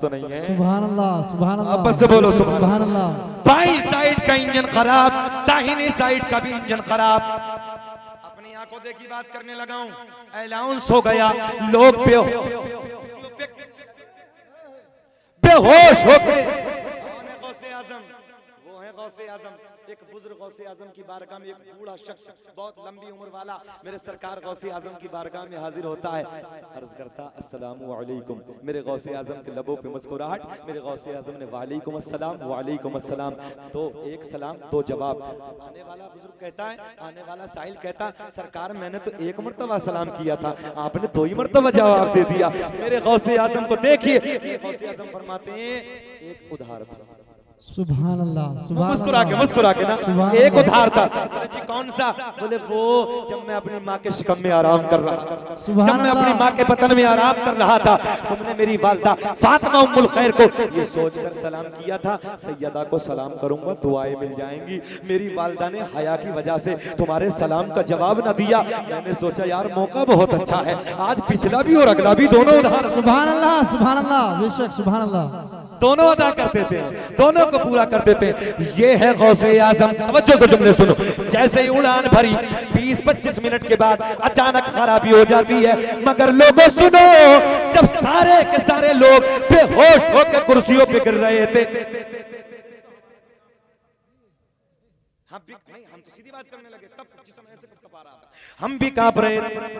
तो नहीं है? सुभान अल्लाह, सुभान अल्लाह। बस से बोलो सुभान अल्लाह। बाई साइड का इंजन खराब, दाहिनी साइड का भी इंजन खराब। अपनी आंखों देखी बात करने लगा हूं, अनाउंस हो गया, लोग बेहोश होके, कौन है गौसे आजम? वो है गौसे आजम। एक बुजुर्ग गौसे आजम की बारगाह में एक बूढ़ा शख्स बहुत लंबी उम्र वाला मेरे सरकार गौसे आजम की बारगाह में हाजिर होता है, अर्ज करता अस्सलामु अलैकुम। मेरे गौसे आजम के लबों पे मुस्कुराहट, मेरे गौसे आजम ने वालेकुम अस्सलाम, वालेकुम अस्सलाम। तो एक सलाम दो जवाब। आने वाला बुजुर्ग कहता है, आने वाला साहिल कहता, सरकार मैंने तो एक मर्तबा सलाम किया था, आपने 2 ही मर्तबा जवाब दे दिया। मेरे गौसे आजम को देखिए, गौसे आजम फरमाते हैं एक उधार था। सुभान अल्लाह, सुभान मुस्कुरा के ना, एक उधार था। बोले जी कौन सा? बोले वो जब मैं अपनी माँ के शिकम में आराम कर रहा था, जब मैं अपनी माँ के बतन में आराम कर रहा था, तुमने मेरी वालिदा फातिमा उम्मुल खैर को ये सोचकर सलाम किया था, सैयदा को सलाम करूंगा दुआएं मिल जाएंगी। मेरी वालिदा ने हया की वजह से तुम्हारे सलाम का जवाब न दिया। मैंने सोचा यार मौका बहुत अच्छा है, आज पिछला भी और अगला भी दोनों उधार। सुभान अल्लाह, सुभान अल्लाह, बेशक सुभान अल्लाह। दोनों अदा कर देते हैं, दोनों को पूरा कर देते हैं। ये है गौसे आजम। तवज्जो से जुमले सुनो। जैसे ही उड़ान भरी 20-25 मिनट के बाद अचानक खराबी हो जाती है, मगर लोगों सुनो, जब सारे के सारे लोग बेहोश होकर कुर्सियों पे गिर रहे थे, हम तो सीधी बात करने लगे, तब जिस समय से कपा रहा था, हम भी कांप रहे थे। वो जो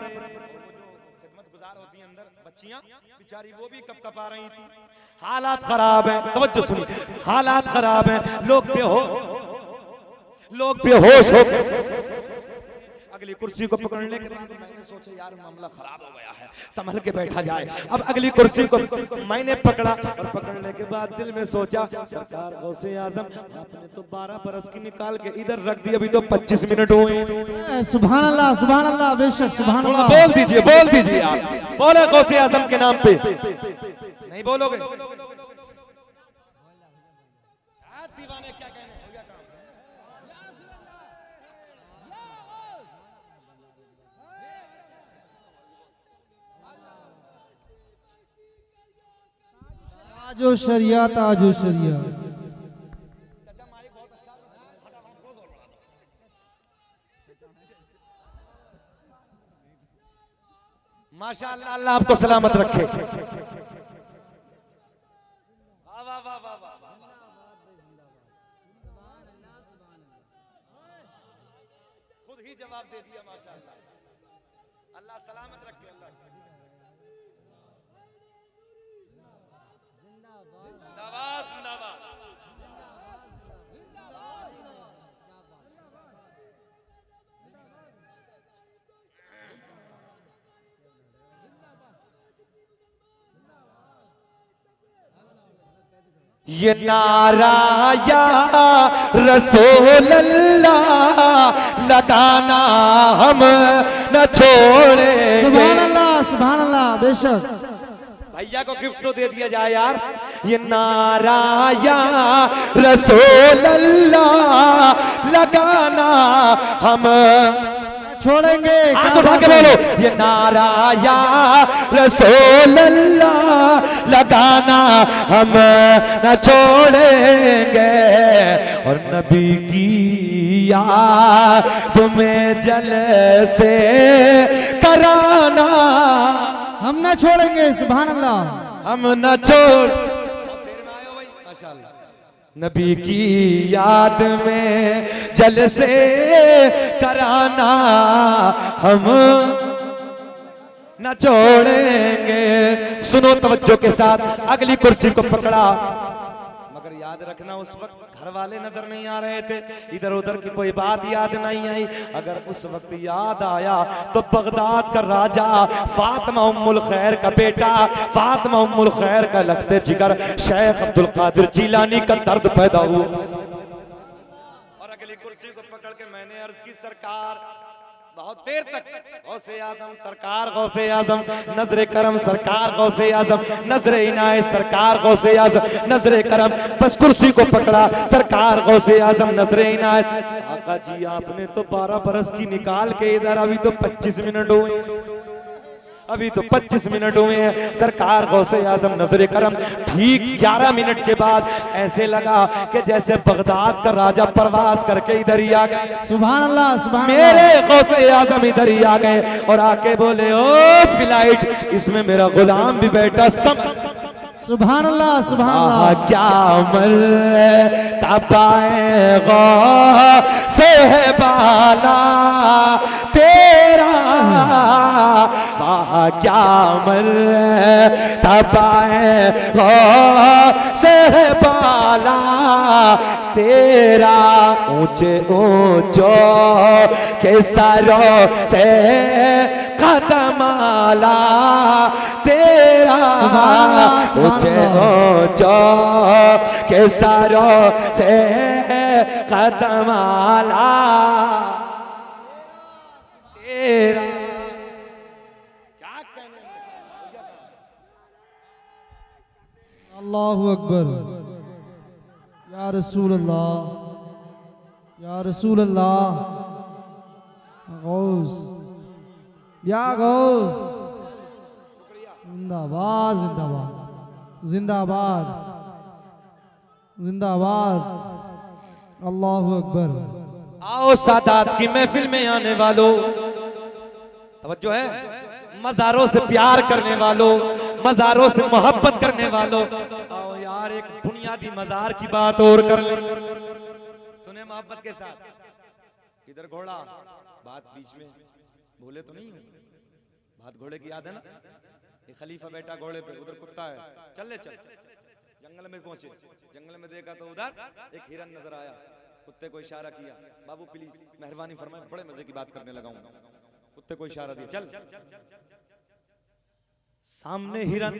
खिदमतगुजार होती हैं अंदर बच्चियां बेचारी, वो भी कपा रही थी। हालात खराब है, तवज्जो सुनिए, हालात खराब है। लोग बेहोश हो गए। अगली कुर्सी को पकड़ने के बाद मैंने सोचा यार मामला खराब हो गया है, संभल के बैठा जाए। अब अगली कुर्सी को मैंने पकड़ा और पकड़ने के बाद दिल में सोचा सरकार गौसे आजम आपने तो 12 बरस की निकाल के इधर रख दी, अभी तो 25 मिनट हुए। सुभान अल्लाह, सुभान अल्लाह, बेशक सुभान अल्लाह। बोल दीजिए आप, बोले गौसे आजम के नाम पे। नहीं बोलोगे दीवाने क्या कहने, हो गया काम। ताजो शरिया, ताजो शरिया। माशाअल्लाह, अल्लाह आपको सलामत रखे। वाह वाह वाह वाह, खुद ही जवाब दे दिया माशाअल्लाह। अल्लाह सलामत रखे। अल्लाह जिंदाबाद, जिंदाबाद। ये नारा या रसूल अल्लाह लगाना हम न छोड़ेंगे। सुभान अल्लाह, सुभान अल्लाह, बेशक। भैया को गिफ्ट तो दे दिया जाए यार। ये नारा या रसूल अल्लाह लगाना हम छोड़ेंगे। हाथ उठा के बोलो, ये नारा या रसूल अल्लाह लगाना हम न छोड़ेंगे, और नबी की याद में जलसे कराना हम न छोड़ेंगे। सुभान अल्लाह, हम न छोड़। देर में आए हो भाई, माशाअल्लाह। नबी की याद में जलसे कराना हम न छोड़ेंगे। सुनो तवज्जो के साथ, अगली कुर्सी को पकड़ा, मगर याद रखना उस वक्त घर वाले नजर नहीं आ रहे थे, इधर उधर की कोई बात याद नहीं आई। अगर उस वक्त याद आया तो बगदाद का राजा, फातिमा उम्मुल खैर का बेटा, फातिमा उम्मुल खैर का लगते जिगर शेख अब्दुल कादिर जिलानी का दर्द पैदा हुआ। और अगली कुर्सी को पकड़ के मैंने अर्ज की सरकार, बहुत देर तक गौसे आजम सरकार, गौसे आजम नजरे करम सरकार, गौसे आजम नजरे इनायत सरकार, गौसे आजम नजरे करम। बस कुर्सी को पकड़ा सरकार गौसे आजम नजरे इनायत। आका जी आपने तो 12 बरस की निकाल के इधर, अभी तो 25 मिनट हुए। अभी तो 25 मिनट हुए हैं। सरकार गौसे आजम नजर करम ठीक 11 मिनट के बाद ऐसे लगा कि जैसे बगदाद का राजा प्रवास करके इधर ही आ गए। सुभान अल्लाह, सुभान मेरे गौसे आजम इधर ही आ गए और आके बोले, ओ फ्लाइट इसमें मेरा गुलाम भी बैठा। सुभान अल्लाह, सुभान अल्लाह। क्या मर तपाएगा से है बाला तेरा, वहाँ क्या मर तपाएगा से है बाला तेरा। ऊंचे ऊंचों के सरों से कदम आला तेरा, ऊंचे ऊंचों के सरों से कदम आला तेरा। क्या कहने अल्लाहु अकबर। या रसूल अल्लाह, या रसूल अल्लाह। गौस, या गौस, जिंदाबाद जिंदाबाद जिंदाबाद जिंदाबाद। अल्लाहु अकबर। आओ सादात की महफिल में आने वालों, तवज्जो है, मज़ारों से प्यार करने वालों, मज़ारों से मोहब्बत करने वालों, आओ यार एक बुनियादी मज़ार की बात और कर ले। सुने मोहब्बत के साथ। इधर घोड़ा, बात बीच में भूले तो नहीं हूं, बात घोड़े की याद है ना? ये खलीफा बैठा घोड़े पे, उधर कुत्ता है, चल ले चल। जंगल में पहुंचे, जंगल में देखा तो उधर एक हिरन नजर आया। कुत्ते को इशारा किया, बाबू प्लीज मेहरबानी फरमाए, बड़े मजे की बात करने लगा हूं। कुत्ते को इशारा दिया, चल। सामने हिरन,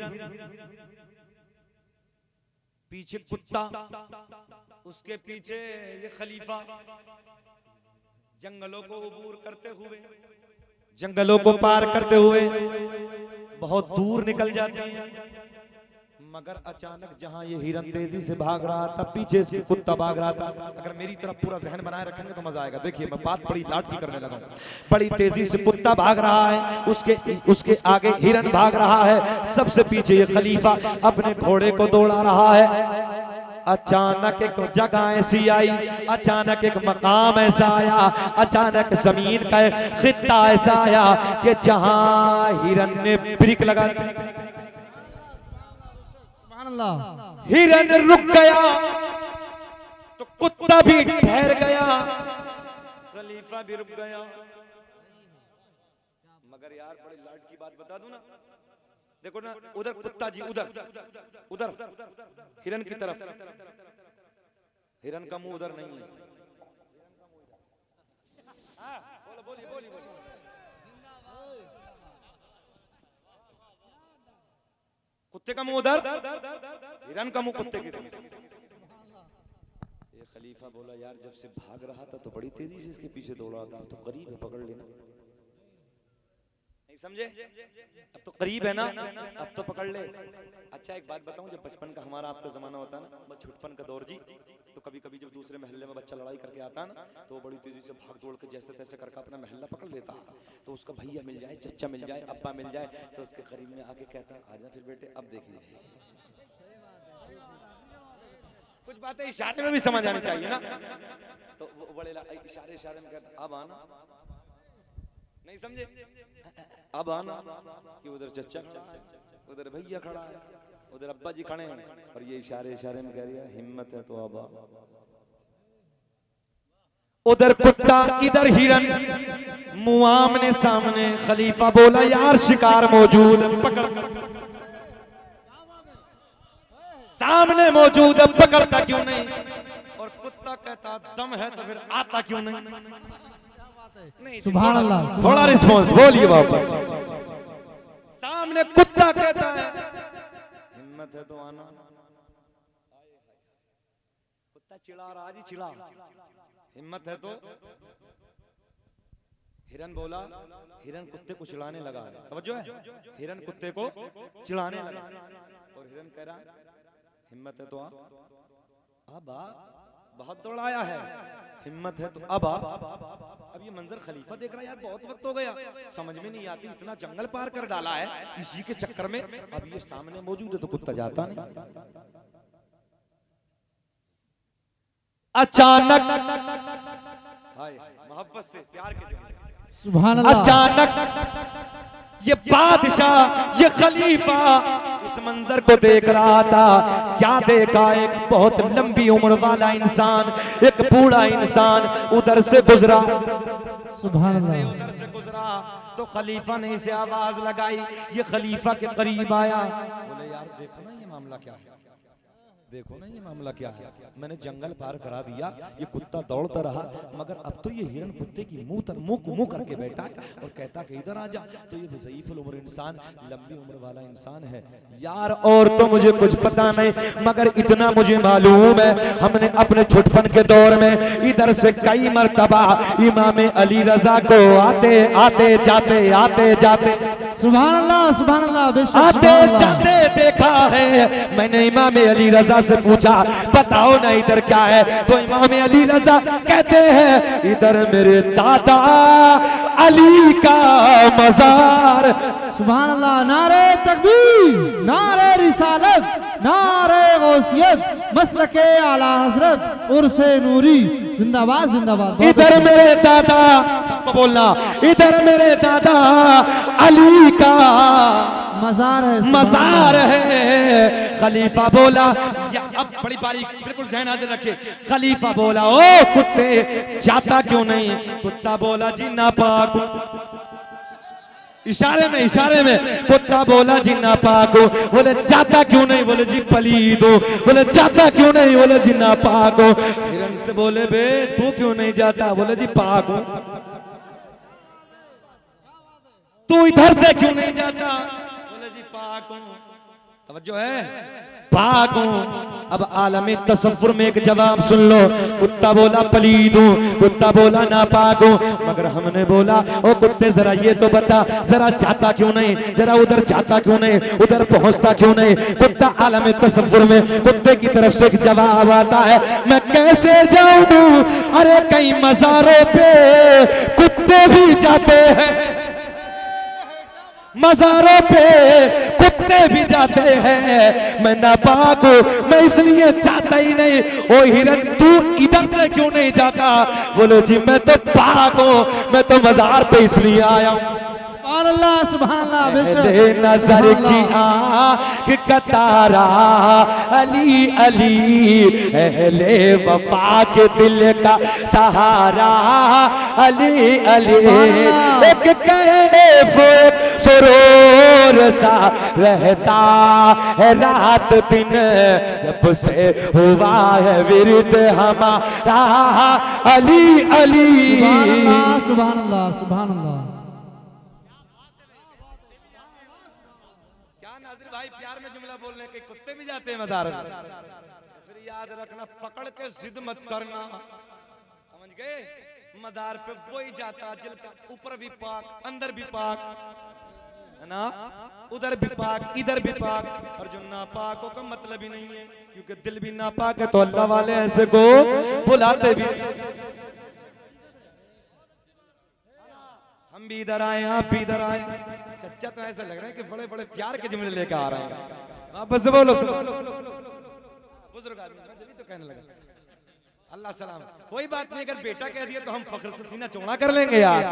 पीछे कुत्ता, उसके पीछे ये खलीफा। जंगलों को अबूर करते हुए, जंगलों को पार करते हुए बहुत दूर निकल जाते हैं। मगर अचानक जहां ये हिरन तेजी से भाग रहा था, पीछे इसके कुत्ता भाग रहा था। अगर मेरी तरफ पूरा जहन बनाए रखेंगे तो मजा आएगा। देखिए मैं बात बड़ी लाट की करने लगा हूं। बड़ी तेजी से कुत्ता भाग रहा है, उसके आगे हिरन भाग रहा है, सबसे पीछे ये खलीफा अपने घोड़े को दौड़ा रहा है। अचानक एक जगह ऐसी आई, अचानक एक मकाम ऐसा आया, अचानक जमीन का एक खित्ता ऐसा आया कि जहां हिरन ने ब्रेक लगा दी, हिरन रुक गया तो कुत्ता भी ठहर गया, खलीफा भी रुक गया। मगर यार बड़ी लाट की बात बता दूं ना, देखो ना उधर कुत्ता जी, उधर हिरन की तरफ, हिरन का मुंह उधर नहीं है। बोली कुत्ते का मुंह उधर, हिरन का मुंह कुत्ते की तरफ। ये खलीफा बोला यार जब से भाग रहा था तो बड़ी तेजी से इसके पीछे दौड़ा था, तो करीब है, पकड़ लेना। नहीं समझे? अब तो करीब है ना, अब तो पकड़ ले। अच्छा एक बात बताऊं, जब बचपन का हमारा आपका जमाना होता ना, बस छुटपन का दौर जी, तो कभी कभी जब दूसरे महल्ले में बच्चा लड़ाई करके आता ना, तो वो बड़ी तेजी से भाग दौड़ के जैसे तैसे करके अपना महल्ला पकड़ लेता। तो उसका भैया मिल जाए, चच्चा मिल जाए, अब्बा मिल जाए, तो उसके करीब में आके कहता आजा फिर बेटे अब देख लीजिए। कुछ बातें इशारे में भी समझ आनी चाहिए ना। तो वो बड़े इशारे में कहता अब आना, नहीं समझे? अब आना कि उधर चच्चा खड़ा है, उधर भैया खड़ा है, उधर अब्बा जी खड़े हैं, और ये इशारे में कह रही है हिम्मत है तो अब आ। उधर कुत्ता इधर हिरन, मुंह आमने सामने। खलीफा बोला यार शिकार मौजूद, पकड़ सामने मौजूद है, पकड़ता क्यों नहीं? और कुत्ता कहता दम है तो फिर आता क्यों नहीं? सुभान अल्लाह, थोड़ा रिस्पॉन्स बोलिए वापस। सामने कुत्ता कहता है हिम्मत है तो आना। कुत्ता चिढ़ा रहा जी, चिढ़ा, हिम्मत है तो। हिरन बोला, हिरन कुत्ते को चिढ़ाने लगा है, तवज्जो है, हिरन कुत्ते को चिढ़ाने लगा और हिरन कह रहा हिम्मत है तो आ, अब आ, बहुत दौड़ाया है, हिम्मत है तो अब आ। अब ये मंजर खलीफा देख रहा है, यार बहुत वक्त हो गया, समझ में नहीं आती, इतना जंगल पार कर डाला है इसी के चक्कर में। अब ये सामने मौजूद है तो कुत्ता जाता नहीं। अचानक हाय मोहब्बत से प्यार के जुमले, सुभान अल्लाह। अचानक ये बादशाह, ये खलीफा इस मंजर को देख रहा था। क्या देखा? एक बहुत लंबी उम्र वाला इंसान, एक बूढ़ा इंसान उधर से गुजरा। सुभान जैसे अल्लाह। उधर से गुजरा तो खलीफा ने इसे आवाज लगाई। ये खलीफा के करीब आया, बोले यार देखो ना ये मामला क्या है, देखो ना ये मामला क्या है। मैंने जंगल पार करा दिया, ये कुत्ता दौड़ता रहा, मगर अब तो ये हिरन कुत्ते की मुंह करके बैठा है और कहता कि इधर आ जा। तो ये ज़ईफ़ुल उम्र इंसान, लंबी उम्र वाला इंसान है यार। और तो मुझे कुछ पता नहीं, मगर इतना मुझे मालूम है, हमने अपने छुटपन के दौर में इधर से कई मर्तबा इमाम अली रजा को आते जाते सुभान अल्लाह, सुभान अल्लाह, बेशक आते सुभान अल्लाह। जाते देखा है। मैंने इमाम अली रजा से पूछा बताओ ना इधर क्या है, तो इमाम अली रजा कहते हैं इधर मेरे दादा अली का मजार। सुभान अल्लाह। नारे तकबीर, नारे रिसालत, नारे गौसियत, मसलके आला हजरत, उर्से नूरी, जिंदाबाद जिंदाबाद। इधर मेरे दादा, सबको बोलना, इधर मेरे दादा अली का मजार है, मजार है। खलीफा बोला, या अब बड़ी बारीक बिल्कुल ज़हन हाजिर रखे। खलीफा बोला ओ कुत्ते जाता क्यों नहीं? कुत्ता बोला जी नापाक हूं। इशारे में कुत्ता बोला जी नापाक हो। बोले जाता क्यों नहीं? बोले जी पलीद हो। बोले जाता क्यों नहीं? बोले जी नापाक हो। हिरन से बोले बे तू क्यों नहीं जाता? बोले जी पाक हूं। तू इधर से क्यों नहीं जाता? बोले जी पाक हूं। तवज्जो है, पाक हूं। अब आलम तसव्वुर में एक जवाब सुन लो। कुत्ता बोला पलीद हूं, कुत्ता बोला नापाक हूं। मगर हमने बोला ओ कुत्ते जरा ये तो बता, जरा जाता क्यों नहीं? जरा उधर जाता क्यों नहीं? उधर पहुंचता क्यों नहीं? कुत्ता आलम तसव्वुर में कुत्ते की तरफ से एक जवाब आता है, मैं कैसे जाऊं? अरे कई मज़ारों पे कुत्ते भी जाते हैं, मज़ारों पे कुत्ते भी जाते हैं। मैं नापाक हूं, मैं इसलिए जाता ही नहीं। ओ हिरन तू इधर से क्यों नहीं जाता? बोलो जी मैं तो पाक हूं, मैं तो मज़ार पे इसलिए आया हूं। सुभान अल्लाह, सुभान अल्लाह, बेशक नजर की आँख का तारा अली अली, अहले वफा के दिल का सहारा अली अली। एक कैफ सुरूर सा रहता है रात दिन, जब से हुआ है विरद हमारा अली अली। सुभान अल्लाह, सुभान अल्लाह, सुभान अल्लाह। भाई प्यार में जुमला बोलने के कुत्ते भी जाते हैं मज़ार में। फिर याद रखना, पकड़ के जिद मत करना, समझ गए? मज़ार पे वही जाता जिनका ऊपर भी पाक अंदर भी पाक है ना, उधर भी पाक इधर भी पाक। और जो नापाकों का मतलब ही नहीं है, क्योंकि दिल भी नापाक है तो अल्लाह वाले ऐसे को बुलाते भी नहीं। हम भी इधर आए, आप भी इधर आए। चच्चा तो ऐसा लग रहा है कि बड़े बड़े प्यार के जुमले लेकर आ रहे हैं। वापस से बोलो, बुजुर्ग आदमी तो कहने लगा अल्लाह सलाम। कोई बात नहीं, अगर बेटा कह दिया तो हम फख्र से सीना चौड़ा कर लेंगे यार,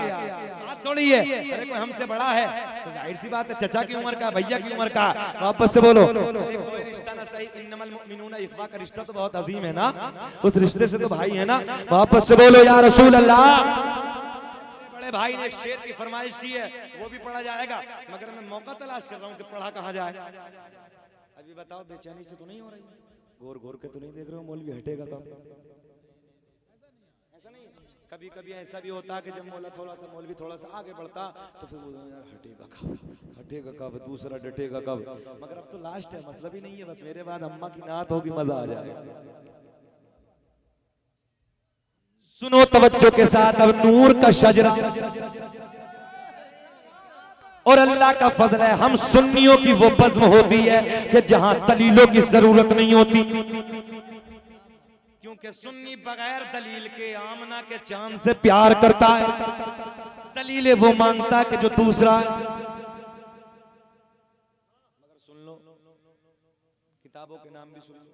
बात थोड़ी है। अरे कोई हमसे बड़ा है तो जाहिर सी बात है, चचा की उम्र का, भैया की उम्र का। वापस से बोलो, कोई रिश्ता ना सही, इन्नमल मुमिनूना इख्वा का रिश्ता तो बहुत अजीम है ना, उस रिश्ते से तो भाई है ना। वापस से बोलो या रसूल अल्लाह। भाई ने एक शेर की फरमाइश की है, वो भी पढ़ा जाएगा, मगर मैं मौका तलाश कर रहा हूँ कि पढ़ा कहाँ जाए। अभी बताओ, बेचैनी से तो नहीं हो रही? घोर घोर के तो नहीं देख रहे हो मौलवी हटेगा कब? ऐसा नहीं, कभी कभी ऐसा भी होता कि जब मौलवी थोड़ा सा आगे बढ़ता तो फिर वो हटेगा कब, दूसरा डटेगा कब। मगर अब तो लास्ट है, मतलब ही नहीं है, बस मेरे बाद अम्मा की नात होगी, मजा आ जाएगा। सुनो तवज्जो के साथ, अब नूर का शजरा और अल्लाह का फजल है, हम सुन्नियों की वो बज़्म होती है कि जहां दलीलों की जरूरत नहीं होती। क्यों क्योंकि सुन्नी बगैर दलील के आमना के चांद से प्यार करता है, दलील वो मांगता है कि जो दूसरा है। मगर सुन लो, किताबों के नाम भी सुन लो।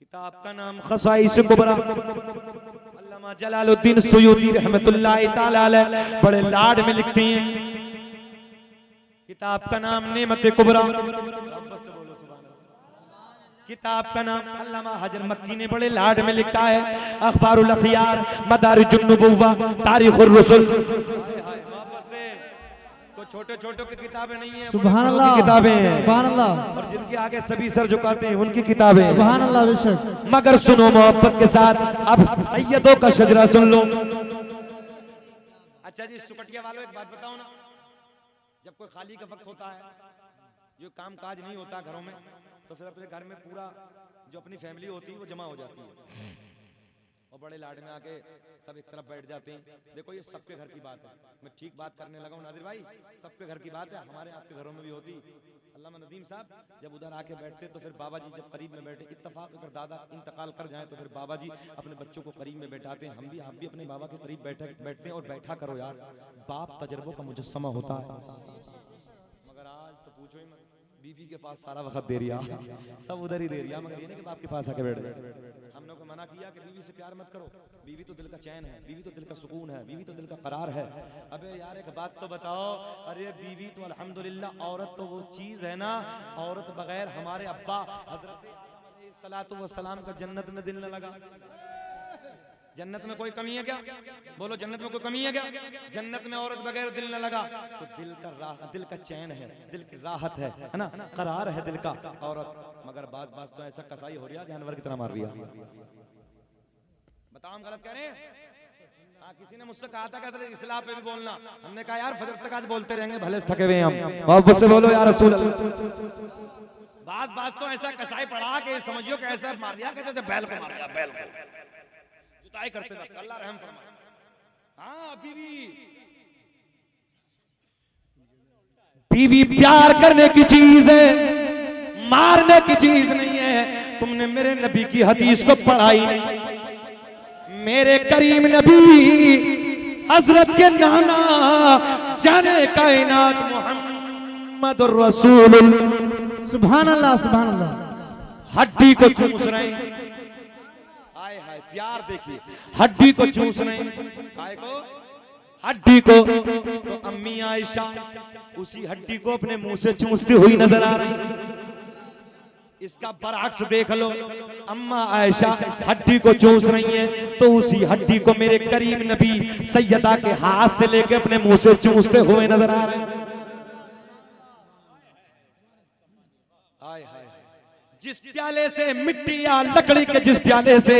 किताब का नाम खसाइस कुबरा, अल्लामा जलालुद्दीन सुयूती रहमतुल्लाह ताला अलैह बड़े लाड में लिखती हैं। किताब का नाम नेमत कुबरा, किताब का नाम अल्लामा हजर मक्की ने बड़े लाड में लिखा है। अखबारुल अखियार, मदारिजुन नुबुव्वा, तारीखुर रसूल। छोटे छोटों की किताबें नहीं है, सुभान अल्लाह, किताबें हैं, सुभान अल्लाह, और जिनके आगे सभी सर झुकाते हैं उनकी किताबें हैं। सुभान अल्लाह बेशक। मगर सुनो मोहब्बत के साथ, अब सैयदों का शजरा सुन लो। अच्छा जी सुकटिया वालों, एक बात बताओ ना, जब कोई खाली का वक्त होता है, जो काम काज नहीं होता घरों में, तो फिर अपने घर में पूरा जो अपनी फैमिली होती है वो जमा हो जाती है और बड़े लाड में आके सब एक तरफ बैठ जाते हैं। देखो ये सबके घर की बात है, मैं ठीक बात करने लगा हूँ नादिर भाई, सबके घर की बात है, हमारे आपके घरों में भी होती। अल्लामा नदीम साहब जब उधर आके बैठते तो फिर बाबा जी जब करीब में बैठे, इत्तफाक अगर दादा इंतकाल कर जाए तो फिर बाबा जी अपने बच्चों को करीब में बैठाते हैं। हम भी आप भी अपने बाबा के करीब बैठते हैं और बैठा करो यार, बाप तजर्बों का मुजस्समा होता है। मगर आज तो पूछो ही मत, बीवी के पास सारा वक्त दे रिया, सब उधर ही दे रिया, मगर ये नहीं कि बाप के पास आके बैठ जाए। हम लोग को मना किया कि बीवी से प्यार मत करो, बीवी तो दिल का चैन है, बीवी तो दिल का सुकून है, बीवी तो दिल का करार है। अबे यार एक बात तो बताओ, अरे बीवी तो अल्हम्दुलिल्लाह, औरत तो वो चीज है ना, औरत बगैर हमारे अब्बा हजरत आदम अलैहिस्सलाम का जन्नत में दिल न लगा। जन्नत में कोई कमी है क्या? बोलो जन्नत में कोई कमी है क्या? जन्नत में औरत बगैर दिल न लगा तो दिल का चैन है, दिल की राहत है ना, करार है दिल का औरत। मगर बाज तो ऐसा कसाई हो रहा, जानवर की तरह मार रहा। बताओ हम गलत कह रहे हैं? हाँ, किसी ने मुझसे कहा था कि इस्लाम पे भी बोलना, हमने कहा यार फजर तक आज बोलते रहेंगे, भले थके हुए हम। मोहब्बत से बोलो या रसूल अल्लाह। बाज तो ऐसा कसाई पड़ा कि समझियो कि ऐसा मार दिया कि जैसे बैल को मार दिया, बैल को जुताई करते वक्त। अल्लाह रहम फरमाए। हाँ, बीवी प्यार करने की चीज है, मारने की चीज नहीं है। तुमने मेरे नबी की हदीस को पढ़ा ही नहीं। मेरे करीम नबी हजरत के नाना जाने कायनात मोहम्मद रसूलुल्लाह, सुभान अल्लाह, सुभान अल्लाह, हड्डी को चूस रहे हैं। हाय हाय प्यार देखिए, हड्डी को चूस रहे हैं। काय को? हड्डी को। तो अम्मी आयशा उसी हड्डी को अपने मुंह से चूसती हुई नजर आ रही है। इसका बरअक्स देख लो, अम्मा आयशा हड्डी को चूस रही हैं, तो उसी हड्डी को मेरे करीम नबी सैयदा के हाथ से लेके अपने मुंह से चूसते हुए नजर आ रहे हैं। हाय हाय, जिस प्याले से मिट्टी या लकड़ी के जिस प्याले से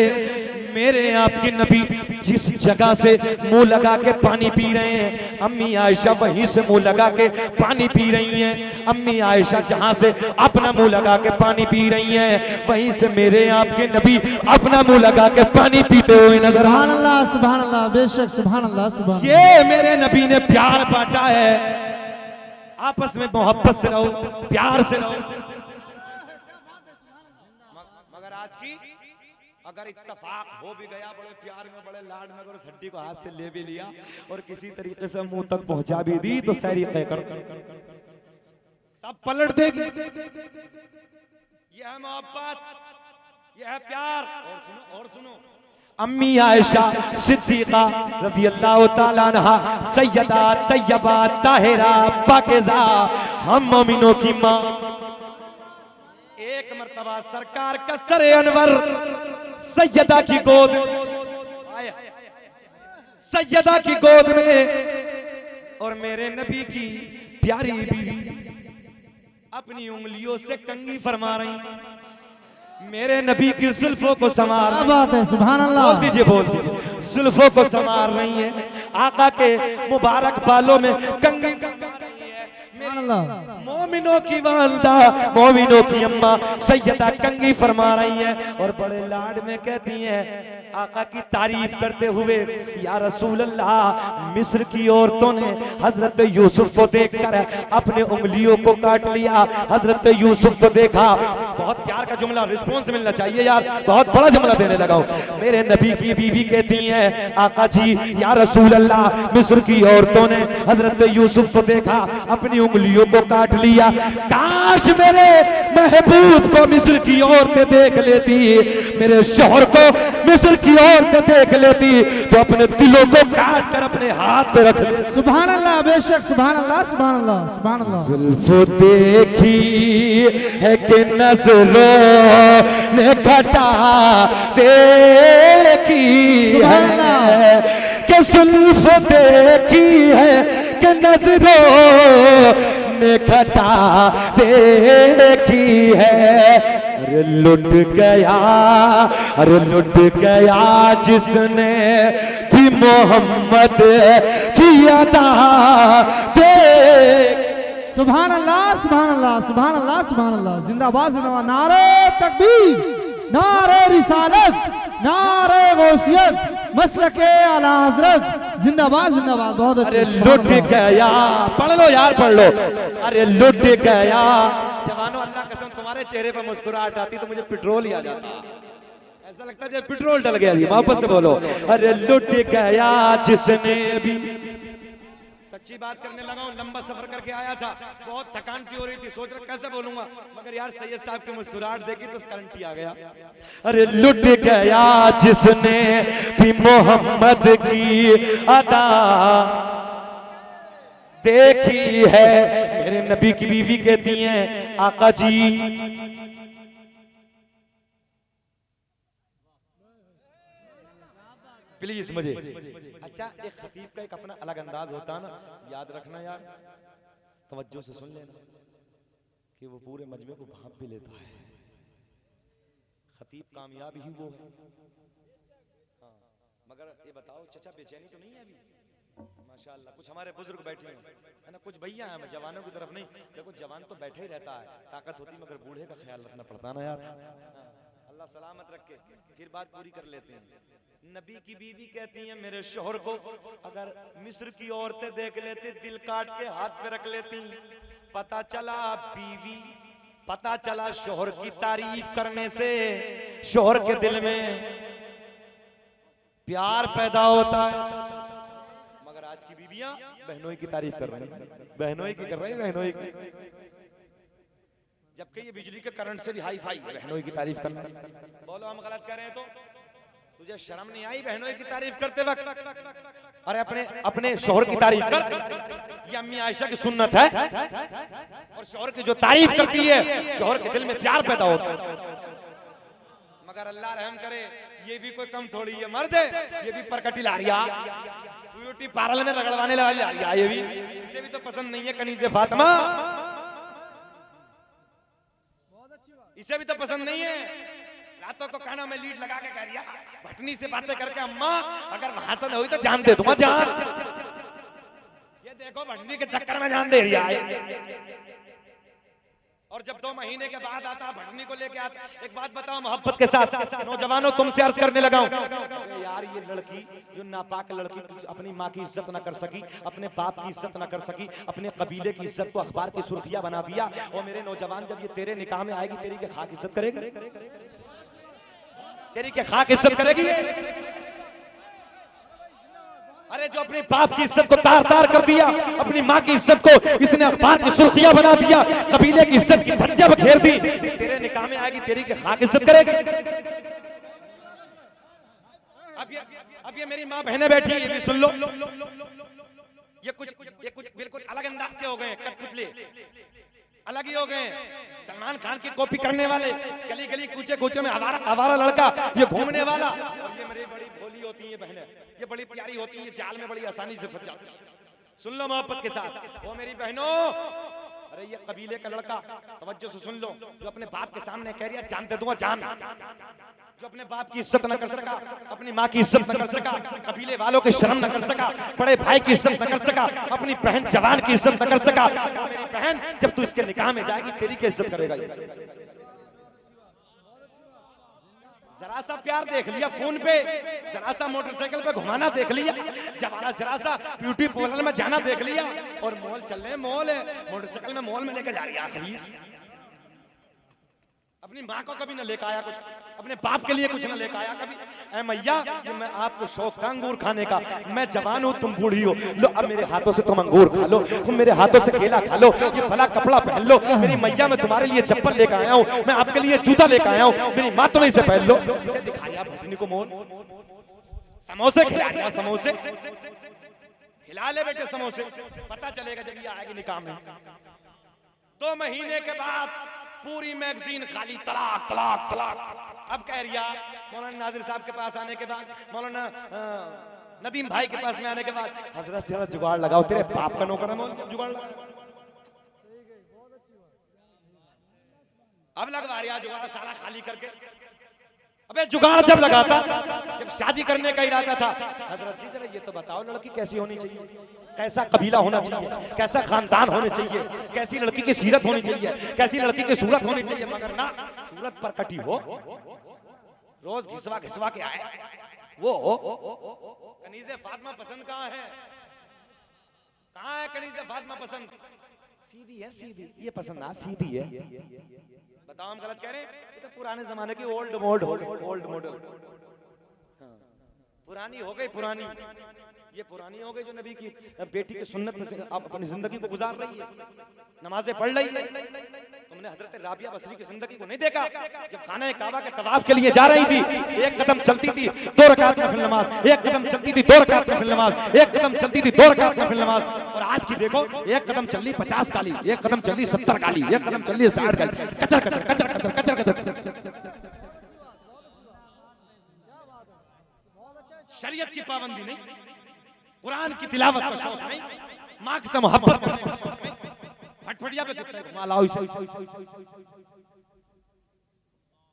मेरे आपके नबी जिस जगह से मुंह लगा के पानी पी रहे हैं, अम्मी आयशा वहीं से मुंह लगा के पानी पी रही हैं। अम्मी आयशा जहां से अपना मुंह लगा के पानी पी रही हैं, वहीं से मेरे आपके नबी अपना मुंह लगा के पानी पीते हुए नजर आ रहे हैं। सुभान अल्लाह, बेशक सुभान अल्लाह, सुभान। ये मेरे नबी ने प्यार बांटा है। आपस में मोहब्बत से रहो, प्यार से रहो। मगर आज की अगर इत्तफाक हो भी गया, बड़े प्यार में बड़े लाड में अगर उस हड्डी को हाथ से ले भी लिया और किसी तरीके से मुंह तक पहुंचा भी दी, तो सैरी कहकर सब पलट देगी। यह है मोहब्बत, यह है प्यार। और सुनो अम्मी आयशा सिद्दीका रज़ी अल्लाह ताला अन्हा, सैयदा तैयबा ताहिरा पाकीज़ा, हम मोमिनों की माँ। एक मर्तबा सरकार का सरे अनवर सैयदा की गोद में, सैयदा की गोद में, और मेरे नबी की प्यारी बीवी अपनी उंगलियों से कंघी फरमा रही हैं, मेरे नबी की जुल्फों को संवार रही हैं। बात है, सुभान अल्लाह। बोल दीजिए जुल्फों को संवार रही हैं, आका के मुबारक बालों में कंघी फरमा रही है। मोमिनों की वालदा, मोमिनों की अम्मा सैयदा कंघी फरमा रही है और बड़े लाड में कहती हैं, आका की तारीफ करते हुए, या रसूल अल्लाह, मिस्र की औरतों ने हजरत यूसुफ को देखकर अपने उंगलियों को काट लिया। हजरत यूसुफ को देखा, बहुत प्यार का जुमला रिस्पॉन्स मिलना चाहिए यार, बहुत बड़ा जुमला देने लगा हूं। मेरे नबी की बीवी कहती है आका जी या रसूल अल्लाह, मिस्र की औरतों ने हजरत यूसुफ को देखा, अपनी उंगलियों को काट लिया। काश मेरे महबूब को मिस्र की औरतें देख लेती, मेरे शौहर को मिस्र की औरतें देख लेती तो अपने दिलों को काट कर अपने हाथ में रख लेती। सुभान अल्लाह, बेशक सुभान अल्लाह, सुभान अल्लाह, सुभान अल्लाह। जुल्फ देखी है कि नजरों ने घटा देखी है, कि जुल्फ देखी है कि नजरों ने घटा देखी है। अरे लुट गया, अरे लुट गया जिसने भी मोहम्मद की अदा देख। सुभान अल्लाह, सुभान अल्लाह, सुभान अल्लाह, सुभान अल्लाह। जिंदाबाद जिंदाबाद। नारे तकबीर, नारे रिसालत, नारे गौसियत, मसलके आला हजरत, जिंदाबाद जिंदाबाद। बहुत अरे लुट गया, पढ़ लो यार, पढ़ लो। अरे लुट गया जवानों, अल्लाह कसम तुम्हारे चेहरे पर मुस्कुराहट आती तो मुझे पेट्रोल ही आ जाता, ऐसा लगता है जैसे पेट्रोल डल गया। वापस से बोलो, अरे लुट गया जिसने भी। सच्ची बात करने लगा हूं, लंबा सफर करके आया था, बहुत थकान सी हो रही थी, सोच रहा कैसे बोलूंगा, मगर यार सैयद साहब की मुस्कुराहट देखी तो करंट ही आ गया। अरे लुट गया जिसने भी मोहम्मद की अदा देखी है। मेरे नबी की बीवी कहती हैं आका जी प्लीज मुझे। अच्छा, एक खतीब का एक अपना अलग अंदाज होता है ना, याद रखना यार, तवज्जो से सुन लेना कि वो पूरे मजमे को भांप भी लेता है। खतीब कामयाब ही वो है। हाँ, मगर ये बताओ चचा बेचैनी तो नहीं है अभी? माशाअल्लाह, कुछ हमारे बुजुर्ग बैठे हैं, है ना, कुछ भैया हैं, मैं जवानों की तरफ नहीं, देखो जवान तो बैठे ही रहता है, ताकत होती, मगर बूढ़े का ख्याल रखना पड़ता ना यार। अल्लाह सलामत रखे, फिर बात पूरी कर लेते हैं। नबी की बीवी कहती है मेरे शोहर को अगर मिस्र की औरतें देख लेती दिल काट के हाथ पे रख लेती। पता चला बीवी, पता चला शोहर की तारीफ करने से शोहर के दिल में प्यार पैदा होता है। मगर आज की बीवियां बहनोई की तारीफ कर रही हैं, बहनोई की कर रही हैं, बहनोई की, जबकि ये बिजली के करंट से भी हाई फाई है बहनोई की तारीफ करना। बोलो हम गलत कर रहे हैं तो? तुझे शर्म नहीं आई बहनोई की तारीफ करते वक्त? अरे अपने अपने शोहर की तारीफ कर, ये अम्मी आयशा की सुन्नत है। और शोहर की जो तारीफ करती है शोहर के दिल में प्यार पैदा होता है। मगर अल्लाह रहम करे, ये भी कोई कम थोड़ी है, मर्द है, ये भी परकटी लारिया, ब्यूटी पार्लर में रगड़वाने वाली लारिया, ये भी, इसे भी तो पसंद नहीं है कनीज़े फातिमा, इसे भी तो पसंद नहीं है। रातों को कानों में लीड लगा के कह रही है, भटनी से बातें करके अम्मा अगर वहां से हुई तो जान दे दूंगा जान। ये देखो भटनी के चक्कर में जान दे रही है। और जब 2 महीने के बाद आता भटनी को लेके आता, एक बात बताओ मोहब्बत के साथ नौजवानों तुमसे अर्ज करने लगा हूं, यार ये लड़की जो नापाक लड़की अपनी माँ की इज्जत ना कर सकी, अपने बाप की इज्जत ना कर सकी, अपने कबीले की इज्जत को अखबार की सुर्खियां बना दिया, और मेरे नौजवान जब ये तेरे निकाह में आएगी तेरी के खाक इज्जत करेगी, तेरी के खाक इज्जत करेगी। अरे जो अपने बाप की इज्जत को तार तार कर दिया, अपनी माँ की इज्जत को इसने अखबार की सुर्खियां बना दिया, कबीले की इज्जत की धज्जियां बखेर दी, तेरे निकाह में आएगी तेरी के खाक इज्जत करेगी। अब ये मेरी माँ बहनें बैठी है, ये भी सुन लो, ये कुछ बिल्कुल अलग अंदाज के हो गए, कठपुतली अलग ही हो गए। सलमान खान की कॉपी करने वाले, गली गली कूचे कूचे में आवारा लड़का, ये घूमने वाला, और ये मेरी बड़ी भोली होती है बहनें, ये बड़ी प्यारी होती है, जाल में बड़ी आसानी से फंस जाती है। सुन लो मोहब्बत के साथ, वो मेरी बहनों, अरे ये कबीले का लड़का, तवज्जो से सुन लो, जो अपने बाप के सामने कह रहा जान दे दूंगा जान, जो अपने बाप की इज्जत न कर सका, अपनी माँ की इज्जत न कर सका, कबीले वालों की शर्म न कर सका, बड़े भाई की इज्जत न कर सका, अपनी बहन जवान की इज्जत न कर सका, वो मेरी बहन जब तू इसके निकाह में जाएगी तेरी की इज्जत करेगा। जरा सा प्यार देख लिया फोन पे, जरा सा मोटरसाइकिल पे घुमाना देख लिया, जरा सा ब्यूटी पार्लर में जाना देख लिया, और मॉल चल रहे हैं, मॉल है, मोटरसाइकिल में मॉल में लेकर जा रही है। अब अपनी माँ को कभी न लेकर आया कुछ, अपने बाप के लिए कुछ न लेकर आया कभी। ऐ मैया, ये मैं आपको शौक था अंगूर खाने का, मैं जवान हूँ तुम बूढ़ी हो, लो अब मेरे हाथों से तुम अंगूर खा लो, तुम मेरे हाथों से केला खा लो, ये फला कपड़ा पहन लो। मेरी मैया मैं तुम्हारे लिए चप्पल लेकर आया हूँ, मैं आपके लिए जूता लेकर आया हूँ, मेरी माँ तुम्हें इसे पहन लो। इसे दिखाया भटनी को मोल, समोसे खिला दिया, समोसे खिला ले बेटे समोसे, पता चलेगा जब ये आएगी निकाह में। 2 महीने के बाद पूरी मैगजीन खाली, तलाक तलाक तलाक। अब कह रिया मौलाना नाजिर साहब के पास आने के बाद, मौलाना नदीम भाई के पास में आने के बाद, हजरत जरा जुगाड़ लगाओ, तेरे बाप का नौकर है मौलवी, जुगाड़ लगाओ। अब लगवा रिया जुगाड़ सारा खाली करके। अबे जुगाड़ जब लगाता जब शादी करने का इरादा था, हजरत जी जरा ये तो बताओ लड़की कैसी होनी चाहिए, कैसा कबीला होना चाहिए, कैसा खानदान होने चाहिए, कैसी लड़की की सीरत होनी चाहिए, कैसी लड़की की सूरत होनी चाहिए। मगर ना, सूरत पर कटी हो, रोज घिसवा घिसवा के आए वो कनीज़े फातिमा पसंद कहाँ है? कहाँ है कनीज़े फातिमा पसंद? सीधी है, सीधी, ये पसंद ना सीधी है। बताओ हम गलत कह रहे हैं? ये तो पुराने जमाने की ओल्ड मॉडल, पुरानी हो गई, पुरानी ये पुरानी हो गई जो नबी की बेटी की सुन्नत पे आप अपनी जिंदगी को गुजार रही है, नमाजें पढ़ रही है। तुमने हजरत राबिया बसरी की जिंदगी को नहीं देखा? जब खाना काबा के तवाफ के लिए जा रही थी, एक कदम चलती थी 2 रकात नफिल नमाज, एक कदम चलती थी 2 रकात नफिल नमाज, एक कदम चलती थी 2 रकात नफिल नमाज। और आज की देखो, एक कदम चल रही 50 काली, एक कदम चल रही 70 काली, एक कदम चल रही 60 काली, कचर कचर कचर कचर कचर कचर। शरीयत की पाबंदी नहीं, कुरान की तिलावत का शौक नहीं, माँ से मोहब्बत करने का शौक नहीं, फटफटिया पे कितने घुमा लाओ इसे।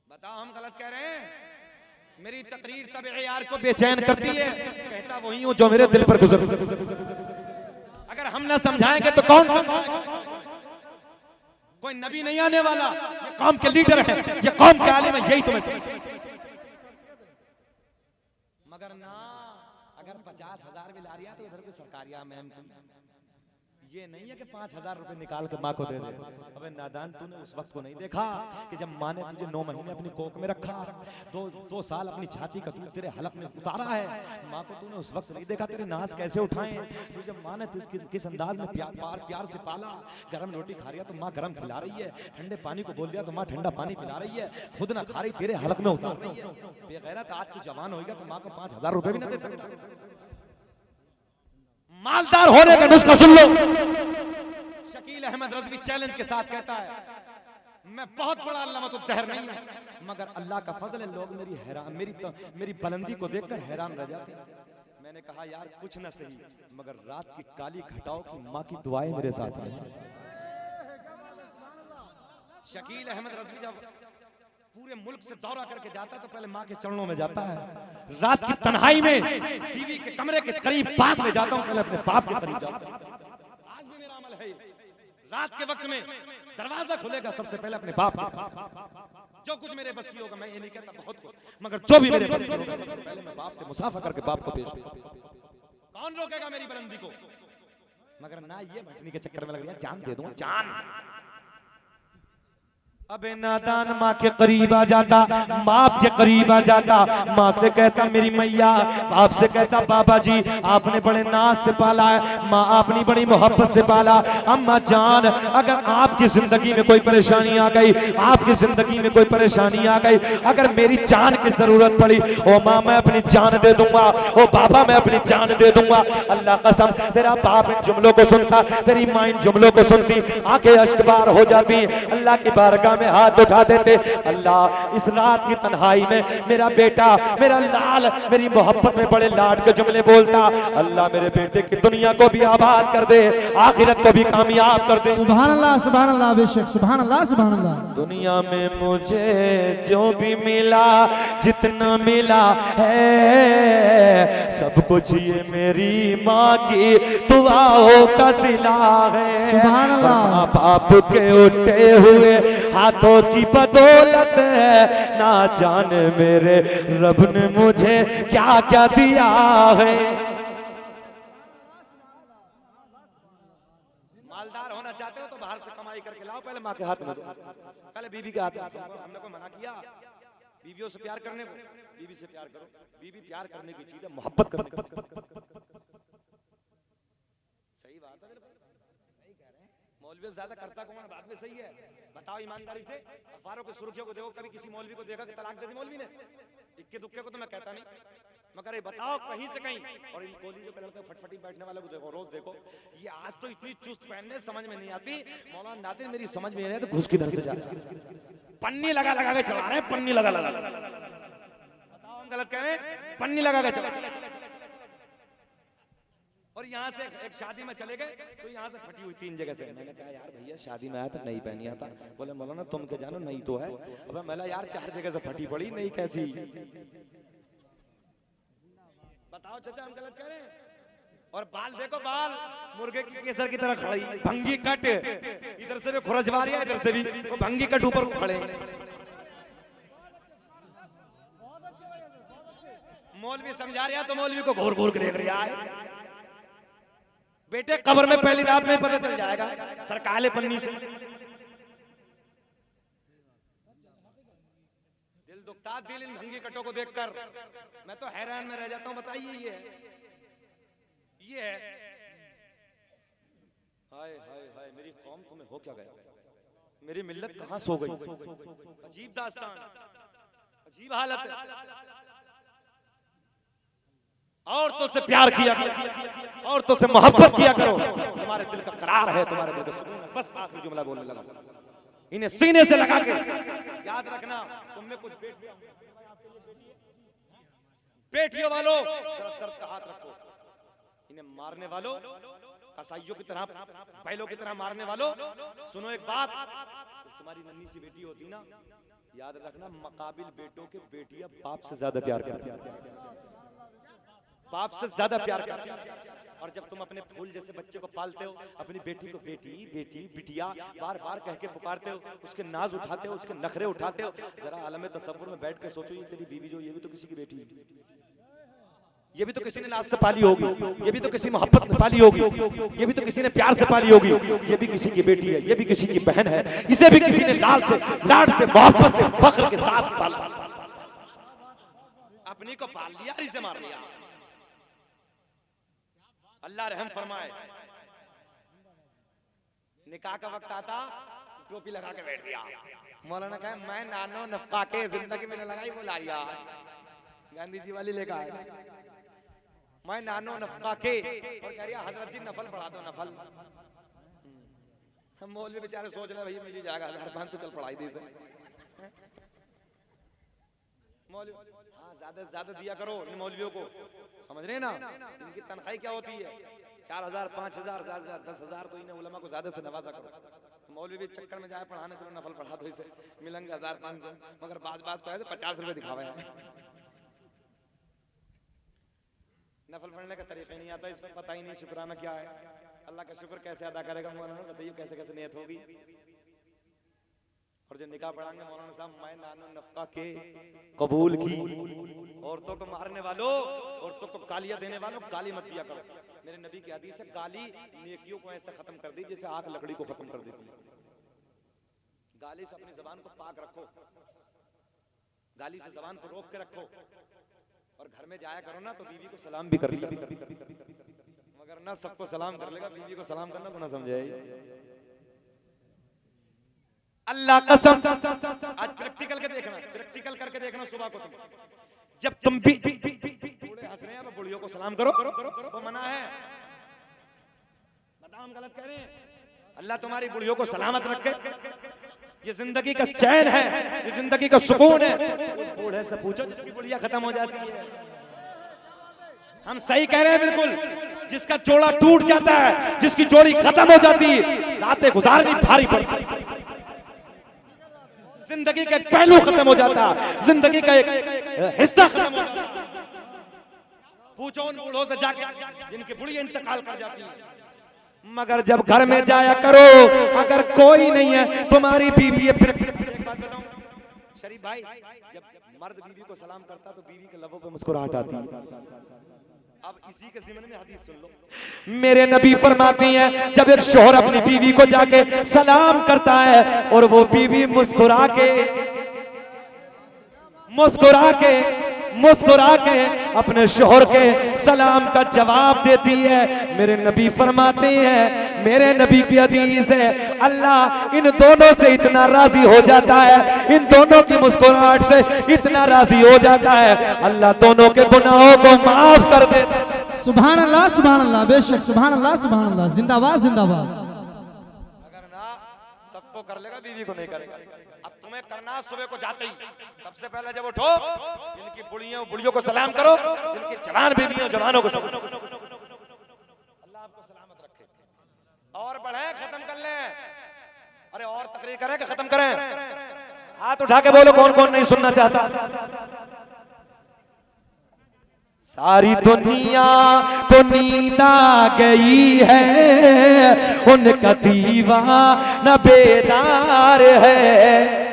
बताओ हम गलत कह रहे हैं? मेरी तकरीर तब यार को बेचैन करती है, कहता वही हूं जो मेरे दिल पर गुजर। अगर हम ना समझाएंगे तो कौन समझाएगा? कोई नबी नहीं आने वाला, ये कौम के लीडर है, ये कौम के आलिम है, यही तुम्हें समझ। मगर ना, अगर 50,000 भी ला रही है तो उधर भी सरकारिया मैम, ये नहीं है कि 5,000 रुपए निकाल के माँ को दे दे। अबे नादान, तूने उस वक्त को नहीं देखा कि जब माँ ने तुझे 9 महीने अपनी कोख में रखा, 2 साल अपनी छाती का दूध तेरे हलक में उतारा है। माँ को तूने उस वक्त नहीं देखा तेरे नाज कैसे उठाए, तुझे माँ ने किस अंदाज में प्यार से पाला। गर्म रोटी खा रही है तो माँ गर्म खिला रही है, ठंडे पानी को बोल दिया तो माँ ठंडा पानी पिला रही है, खुद ना खा रही तेरे हलक में उतार रही है। बेगैरत, आज तू जवान होगा तो माँ को 5,000 रुपए भी ना दे सकता। मालदार होने का नुस्खा सुन लो। शकील अहमद रज़वी चैलेंज के साथ कहता है, मैं बहुत बड़ा अल्लामतुद्दहर नहीं हूं, मगर अल्लाह का फजल है, लोग मेरी बुलंदी को देखकर हैरान रह जाते हैं। मैंने कहा यार कुछ ना सही, मगर रात की काली घटाओं की माँ की दुआएं मेरे साथ हैं। शकील अहमद रज़वी जब पूरे मुल्क से दौरा करके जाता तो पहले माँ के चरणों में जाता है, रात की तन्हाई में बीवी के कमरे के करीब बाद में जाता हूँ, पहले अपने बाप के करीब जाता हूँ। आज भी मेरा अमल है, रात के वक्त में दरवाजा खुलेगा सबसे पहले अपने बाप के। जो कुछ मेरे बस की होगा, मैं ये नहीं कहता बहुत कुछ, मगर जो भी मेरे बस की होगा सबसे पहले मैं बाप से मुसाफा करके बाप को पेश करूंगा। कौन रोकेगा मेरी बुलंदी को? मगर ना, ये भटनी के चक्कर में लग रही है, जान दे दूं जान। अबे नादान माँ के करीब आ जाता, बाप के करीब आ जाता, माँ से कहता मेरी मैया, बाप से कहता बाबा जी आपने बड़े नाज से पाला है, माँ आपने बड़ी मोहब्बत से पाला। अम्मा जान, अगर आपकी जिंदगी में कोई परेशानी आ गई, आपकी जिंदगी में कोई परेशानी आ गई, अगर मेरी जान की जरूरत पड़ी, ओ माँ मैं अपनी जान दे दूंगा, ओ बाबा मैं अपनी जान दे दूंगा। अल्लाह कसम, तेरा बाप इन जुमलों को सुनता, तेरी माँ इन जुमलों को सुनती, आंखें अश्कबार हो जाती, अल्लाह की बारगाह में हाथ उठा देते। अल्लाह, इस रात की तन्हाई में मेरा बेटा, मेरा लाल मेरी मोहब्बत में बड़े लाड के जुमले बोलता। अल्लाह मेरे बेटे की दुनिया को भी आबाद कर दे, आखिरत को भी कामयाब कर दे। सुभान अल्लाह बेशक, सुभान अल्लाह। दुनिया में मुझे जो भी मिला, जितना मिला है, सब कुछ ये मेरी माँ की दुआओं का सिला है। सुभान अल्लाह। माँ बाप के उठे हुए हाथों की बदौलत है, ना जाने मेरे रब ने मुझे क्या क्या दिया है। मालदार होना चाहते हो तो बाहर से कमाई पढ़ाई करके लाओ, पहले माँ के हाथ में दो, पहले बीवी के हाथ में। हमने को मना किया बीवियों से प्यार करने को? बीवी से प्यार करो, बीवी प्यार करने की चीज है, मोहब्बत करने की। सही बात है, सही कह रहे हैं। मौलवी ज्यादा करता कौन है? बात में सही है, बताओ ईमानदारी से। अखबारों की सुर्खियों को देखो, कभी किसी मौलवी को देखा कि तलाक दे दी मौलवी ने? इक्के दुक्के को तो मैं कहता नहीं, मगर ये बताओ कहीं से कहीं। और इन कॉलेजों के लड़के फटफटी बैठने वाले को देखो, रोज देखो, ये आज तो इतनी चुस्त पहनने समझ में नहीं आती। मौलाना नादिर मेरी समझ में नहीं, तो घुस किधर से जा रहा है? पन्नी लगा लगा के चला रहे हैं, पन्नी लगा लगा। बताओ हम गलत कह रहे हैं? पन्नी लगा के चला। और यहाँ से एक शादी में चले गए तो यहाँ से फटी हुई 3 जगह से। मैंने कहा यार भैया शादी में आया तो नई पहनी आता। बोले मौलाना तुम क्या जानो, नई तो है। अब मैं यार 4 जगह से फटी पड़ी, नई कैसी? बताओ चाचा हम गलत कह रहे हैं? और बाल देखो, बाल मुर्गे की केसर की तरह खड़ी, भंगी कट, इधर से भी खुरजवारिया, इधर से भी वो भंगी कट ऊपर को खड़े। मौलवी समझा रहा तो मौलवी को घूर घूर के देख रहा है। बेटे कब्र में पहली रात में पता चल जाएगा सरकाले पन्नी से। दिल दुखता, दिल इन भंगी कटों को देखकर मैं तो हैरान में रह जाता हूं। बताइए ये है। हाय हाय हाय, मेरी कौम तुम्हें हो क्या गया? मेरी मिल्लत कहां सो गई? अजीब दास्तान, अजीब हालत है। औरतों से प्यार किया करो, औरतों से मोहब्बत किया करो, तुम्हारे दिल का करार है, तुम्हारे दिल का सुकून है। बस आखिरी जुमला बोलने लगा, इन्हें सीने से लगा के याद रखना। तुम में कुछ बेटियों वालों जरा दर्द का हाथ रखो। इन्हें मारने वालों, कसाईयों की तरह, बैलों की तरह मारने वालों, सुनो एक बात, तुम्हारी नन्ही सी बेटी होती ना, याद रखना मकाबिल बेटों के बेटियां बाप से ज्यादा प्यार करती है, बाप से ज्यादा प्यार करती है। और जब तुम अपने फूल जैसे बच्चे को पालते हो, अपनी बेटी को बेटी बेटी बिटिया बार बार कह के पुकारते हो, उसके नाज उठाते हो, उसके नखरे उठाते हो, जरा आलम तसव्वुर में बैठ के सोचो, ये तेरी बीवी जो, ये भी तो किसी की बेटी है, ये भी तो किसी ने लाज से पाली होगी, ये भी तो किसी मोहब्बत में पाली होगी, ये भी तो किसी ने प्यार से पाली होगी, ये भी किसी की बेटी है, ये भी किसी की बहन है, इसे भी किसी ने लाड से मोहब्बत से फख्र के साथ पाला। अपनी को पाल लिया, इसे मार लिया। अल्लाह रहम फरमाए। निकाह का वक्त आता, टोपी लगा के बैठ गया। मौलाना कहे मैं नानो नफका के जिंदगी में लगाई, वो लारिया गांधी जी वाली लेकर आए, मैं नानो नफका के, और कह रहा हजरत जी नफल पढ़ा दो, नफल। हम मौलवी बेचारे सोच रहे भैया मिल जाएगा 1500 चल पढ़ाई दी से। मौलवी हाँ ज्यादा से ज्यादा दिया करो इन मौलवियों को, समझ रहे ना? इनकी तनख्वाही क्या होती है? 4000 5000 10,000, तो इन्हें उलमा को ज्यादा से नवाजा करो। मौलवी भी चक्कर में जाए पढ़ाने, चलो नफल पढ़ा दो, इसे मिलेंगे 1500, मगर बात तो है 50 रुपए दिखावे। नफल पढ़ने का तरीका नहीं आता, इस पर पता ही नहीं शुक्राना क्या है, अल्लाह का शुक्र कैसे अदा करेगा। मौलाना बताइए कैसे कैसे नियत होगी। और जब निकाह पढ़ाएंगे मौलाना साहब, मैं नानो नफका के कबूल की। औरतों को मारने वालों, औरतों को गालियां देने वालों, गाली मत दिया करो। मेरे नबी की हदीस है, गाली नेकियों को ऐसे खत्म कर दी जैसे आग लकड़ी को खत्म कर देती है। गाली से अपनी जबान को पाक रखो, गाली से जबान को रोक के रखो। और घर में जाया करो ना तो बीवी को सलाम भी कर लिया, मगर ना सबको सलाम कर लेगा, बीवी को सलाम करना को ना समझे। अल्लाह कसम, आज प्रैक्टिकल के देखना, प्रैक्टिकल करके देखना सुबह को तुम, जब तुम भी बूढ़े हंस रहे हैं, बुढ़ियों को सलाम करो तो मना है। बताओ हम गलत कह रहे हैं? अल्लाह तुम्हारी बुढ़ियों को सलामत रखे, ये जिंदगी का चैन है, ये जिंदगी का सुकून है। उस बूढ़े से पूछो जिसकी बुढ़िया खत्म हो जाती है। हम सही कह रहे हैं बिल्कुल, जिसका जोड़ा टूट जाता है, जिसकी जोड़ी खत्म हो जाती है, रातें गुजारनी भारी पड़ती है, जिंदगी का एक पहलू खत्म हो जाता है, जिंदगी का एक हिस्सा खत्म हो जाता है। पूछो उन बूढ़ों से जाके जिनकी बुढ़िया इंतकाल कर जाती है। मगर जब घर में जाया करो, अगर कोई नहीं है तुम्हारी बीवी, एक बात बताऊं शरीफ भाई, जब मर्द बीवी को सलाम करता तो बीवी के लबों पे मुस्कुराहट आती है। अब इसी के ज़िम्न में हदीस सुन लो। मेरे नबी फरमाती हैं जब एक शौहर अपनी बीवी को जाके सलाम करता है और वो बीवी मुस्कुरा के अपने शौहर के सलाम का जवाब देती है, मेरे नबी फरमाते हैं, मेरे नबी की हदीस है, अल्लाह इन दोनों से इतना राजी हो जाता है, इन दोनों की मुस्कुराहट से इतना राजी हो जाता है, अल्लाह दोनों के गुनाहों को माफ कर देता है। सुभान अल्लाह, बेशक सुभान अल्लाह, जिंदाबाद जिंदाबाद। अगर ना सबको कर लेगा, बीवी को नहीं करेगा। अब तुम्हें करना सुबह को जाते ही सबसे पहले जब उठो जिनकी बुढ़ियों को सलाम करो, जिनकी जवान बीवियों जवानों को सलाम। अल्लाह आपको सलामत रखे। और बढ़े, खत्म कर लें। अरे और तकरीर करें कि खत्म करें? हाथ उठा के बोलो कौन कौन नहीं सुनना चाहता। सारी दुनिया को नींद आ गई है, उनका दीवाना बेदार है।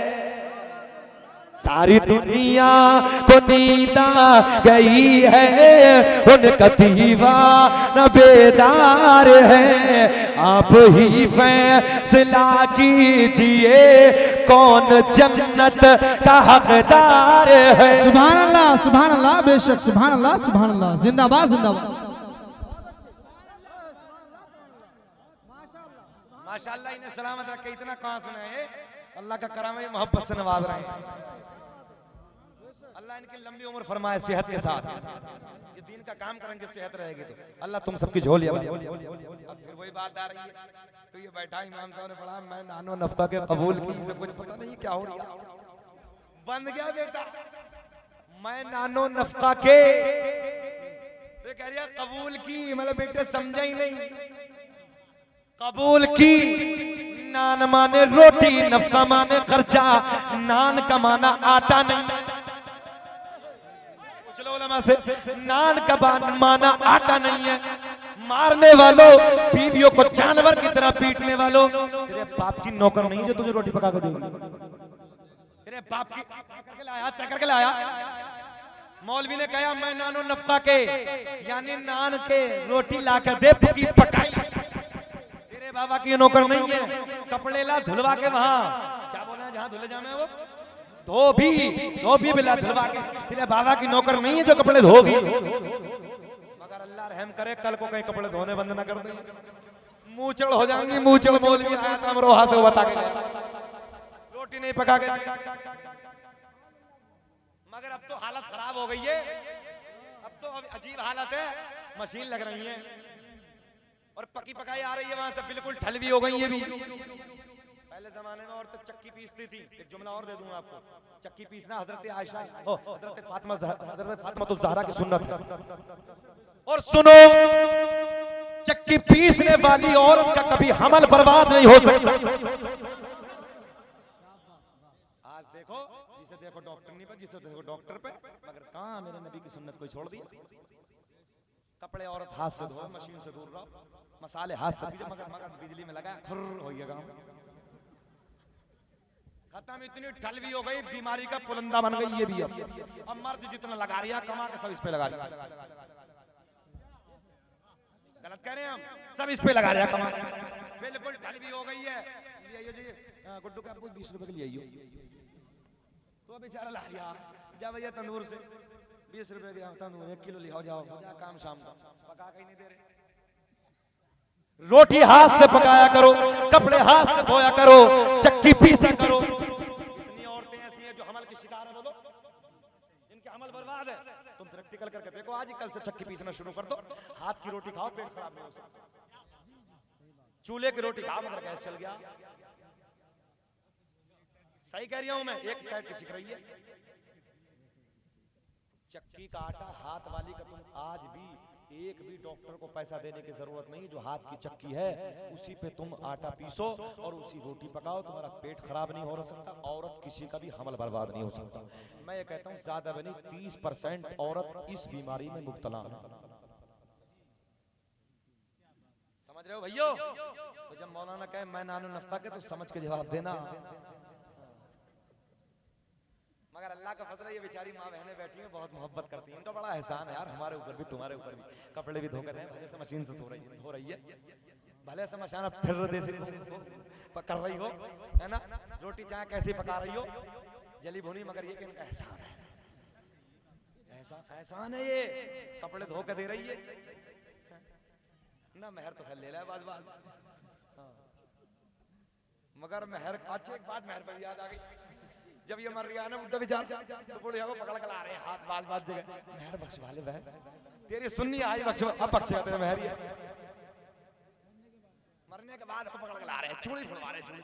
सारी दुनिया को नींद आ गई है, उनका दीवाना बेदार है। आप ही फैसला कीजिए कौन जन्नत का हकदार है। सुभान अल्लाह, बेशक सुभान अल्लाह, जिंदाबाद जिंदाबाद। माशाअल्लाह, इन्हें सलामत रखे। इतना कहाँ सुना है, अल्लाह का करम है, मोहब्बत से नवाज रहे हैं। अल्लाह इनकी लंबी उम्र फरमाए सेहत के साथ। ये दीन का काम करेंगे, सेहत रहेगी तो अल्लाह तुम सबकी झोलिया। अब फिर वही बात आ रही है, तो ये बैठा इमाम साहब ने पढ़ा, मैं नानो नफका के कबूल की, सब कुछ पता नहीं क्या हो रहा बंद गया बेटा। मैं नानो नफका के, तो कह रहा कबूल की, मतलब बेटे समझा ही नहीं। कबूल की, नान माने रोटी, नफका माने खर्चा। नान का माना आटा नहीं, से नान का माना आटा नहीं है। मारने वालों, बीवियों को जानवर की तरह पीटने वालों, तेरे बाप की नौकर नहीं जो तुझे रोटी पका के देगी। तेरे बाप की तय करके लाया। मौलवी ने कहा मैं नानो नफ्ता के, यानी नान के रोटी लाकर दे पुकी पकाई। तेरे बाबा की नौकर नहीं है। कपड़े ला धुलवा के, वहां क्या बोला जहां धुले जाने वो धोबी बिला धुलवा के। तेरे बाबा की नौकर नहीं है जो कपड़े धोगी। मगर अल्लाह रहम करे कल को कहीं कपड़े धोने बंद ना कर दे, मूचड़ हो जाएंगी। मूचड़ मौलवी आया था अमरोहा से, वो बता के गया रोटी नहीं पका के दी। मगर अब तो हालत खराब हो गई है। अब तो अजीब हालत है, मशीन लग रही है और पकी पकाई आ रही है वहां से, बिल्कुल ठलवी हो गई है भी। पहले जमाने में औरतें चक्की पीसती थी। एक जुमला और दे दूं आपको, चक्की पीसना हजरत आयशा हजरत फातिमा तो ज़हरा की सुन्नत है। और सुनो, चक्की पीसने वाली औरत का कभी हमल बर्बाद नहीं हो सकता। आज देखो, जिसे देखो डॉक्टरनी पे, जिसे देखो डॉक्टर पे, मगर कहां मेरे नबी की सुन्नत कोई छोड़ दिया। कपड़े औरत हाथ से धो, मशीन से दूर रहो, मसाले हाथ से पीजे, मगर बिजली में लगा खुर्र हो गया काम खत्म। इतनी ठलवी हो गई, बीमारी का पुलंदा बन गई ये भी। अब मर्द जितना लगा रहा कमा के सब इस पे लगा रहा। गलत कह रहे हैं हम, सब इस पे लगा रहा कमा के, बिल्कुल ठलवी हो गई है। गुड्डू का 20 रुपए के लिए आइयो, तो बेचारा ला लिया। जा भैया तंदूर से 20 रुपए के तंदूर 1 किलो ले आओ, जाओ हो जा काम शाम का। पका के ही नहीं दे रहे। रोटी हाथ से पकाया करो, कपड़े हाथ से धोया करो, चक्की पीसा करो। इतनी औरतें ऐसी हैं जो हमल की शिकार है, बोलो इनके हमल बर्बाद है। तुम प्रैक्टिकल करके देखो, आज ही कल से चक्की पीसना शुरू कर दो। हाथ की रोटी खाओ, पेट खराब नहीं हो सकता। चूल्हे की रोटी खाओ, मगर गैस चल गया। सही कह रहा हूं मैं, एक साइड की सिक रही है। चक्की का आटा हाथ वाली का तुम आज भी एक भी डॉक्टर को पैसा देने की जरूरत नहीं। जो हाथ की चक्की है उसी पे तुम आटा पीसो और उसी रोटी पकाओ, तुम्हारा पेट खराब नहीं हो सकता। औरत किसी का भी हमल बर्बाद नहीं हो सकता। मैं ये कहता हूँ ज्यादा बनी 30% औरत इस बीमारी में मुब्तला है। समझ रहे हो भैया? तो जब मौलाना कहे मैं नानो नफ्ता के, तो समझ के जवाब देना। मगर अल्लाह का फजल है, ये बेचारी माँ बहनें बैठी हैं, बहुत मोहब्बत करती हैं। इनका बड़ा एहसान है यार, हमारे ऊपर भी तुम्हारे ऊपर भी। कपड़े भी धोकर दें, भले से मशीन से धो रही है, भले से मशाना फिर देसी कर रही हो, है ना, रोटी चाहे कैसी पका रही हो, जली भुनी, मगर ये कि इनका एहसान है, एहसान है, ये कपड़े धो के दे रही है ना। मेहर तो खैर ले रहा है बाज बाज, मगर मेहर अच्छी एक बात मेहर पर याद आ गई, जब ये मर रहा है ना बुड्ढा बेचारा, तो बुढ़िया को पकड़ कर ला रहे हैं हाथ बाज बाज जगह, मेहर बख्श वाले बहन, तेरी सुन्नी आई बख्श, अब बख्शेगा तेरा मेहर ही है। मरने के बाद पकड़ के ला रहे हैं, चूड़ी फुलवा रहे हैं, चूड़ी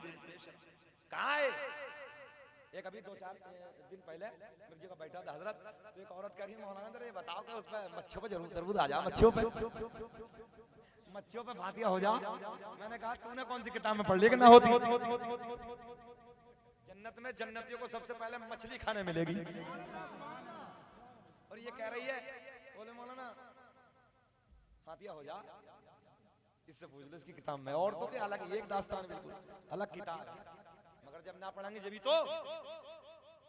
कहाँ है। एक अभी 2-4 दिन पहले मेरी जगह बैठा था हजरत, तो एक औरत कह रही है मौलाना तेरे बताओ कि उस पे मच्छियों पे जरूर दरूद आ जा, मच्छियों पे फातिया हो जा। मैंने कहा तूने कौन सी किताब में पढ़ ली कि ना होती। जन्नत में जन्नतियों को सबसे पहले मछली खाने मिलेगी, और ये कह रही है बोले मौलाना फातिया हो जा, इससे पूछ लो इसकी किताब में। और तो क्या अलग एक दास्तान, बिल्कुल अलग किताब, मगर जब ना पढ़ेंगे जब तो।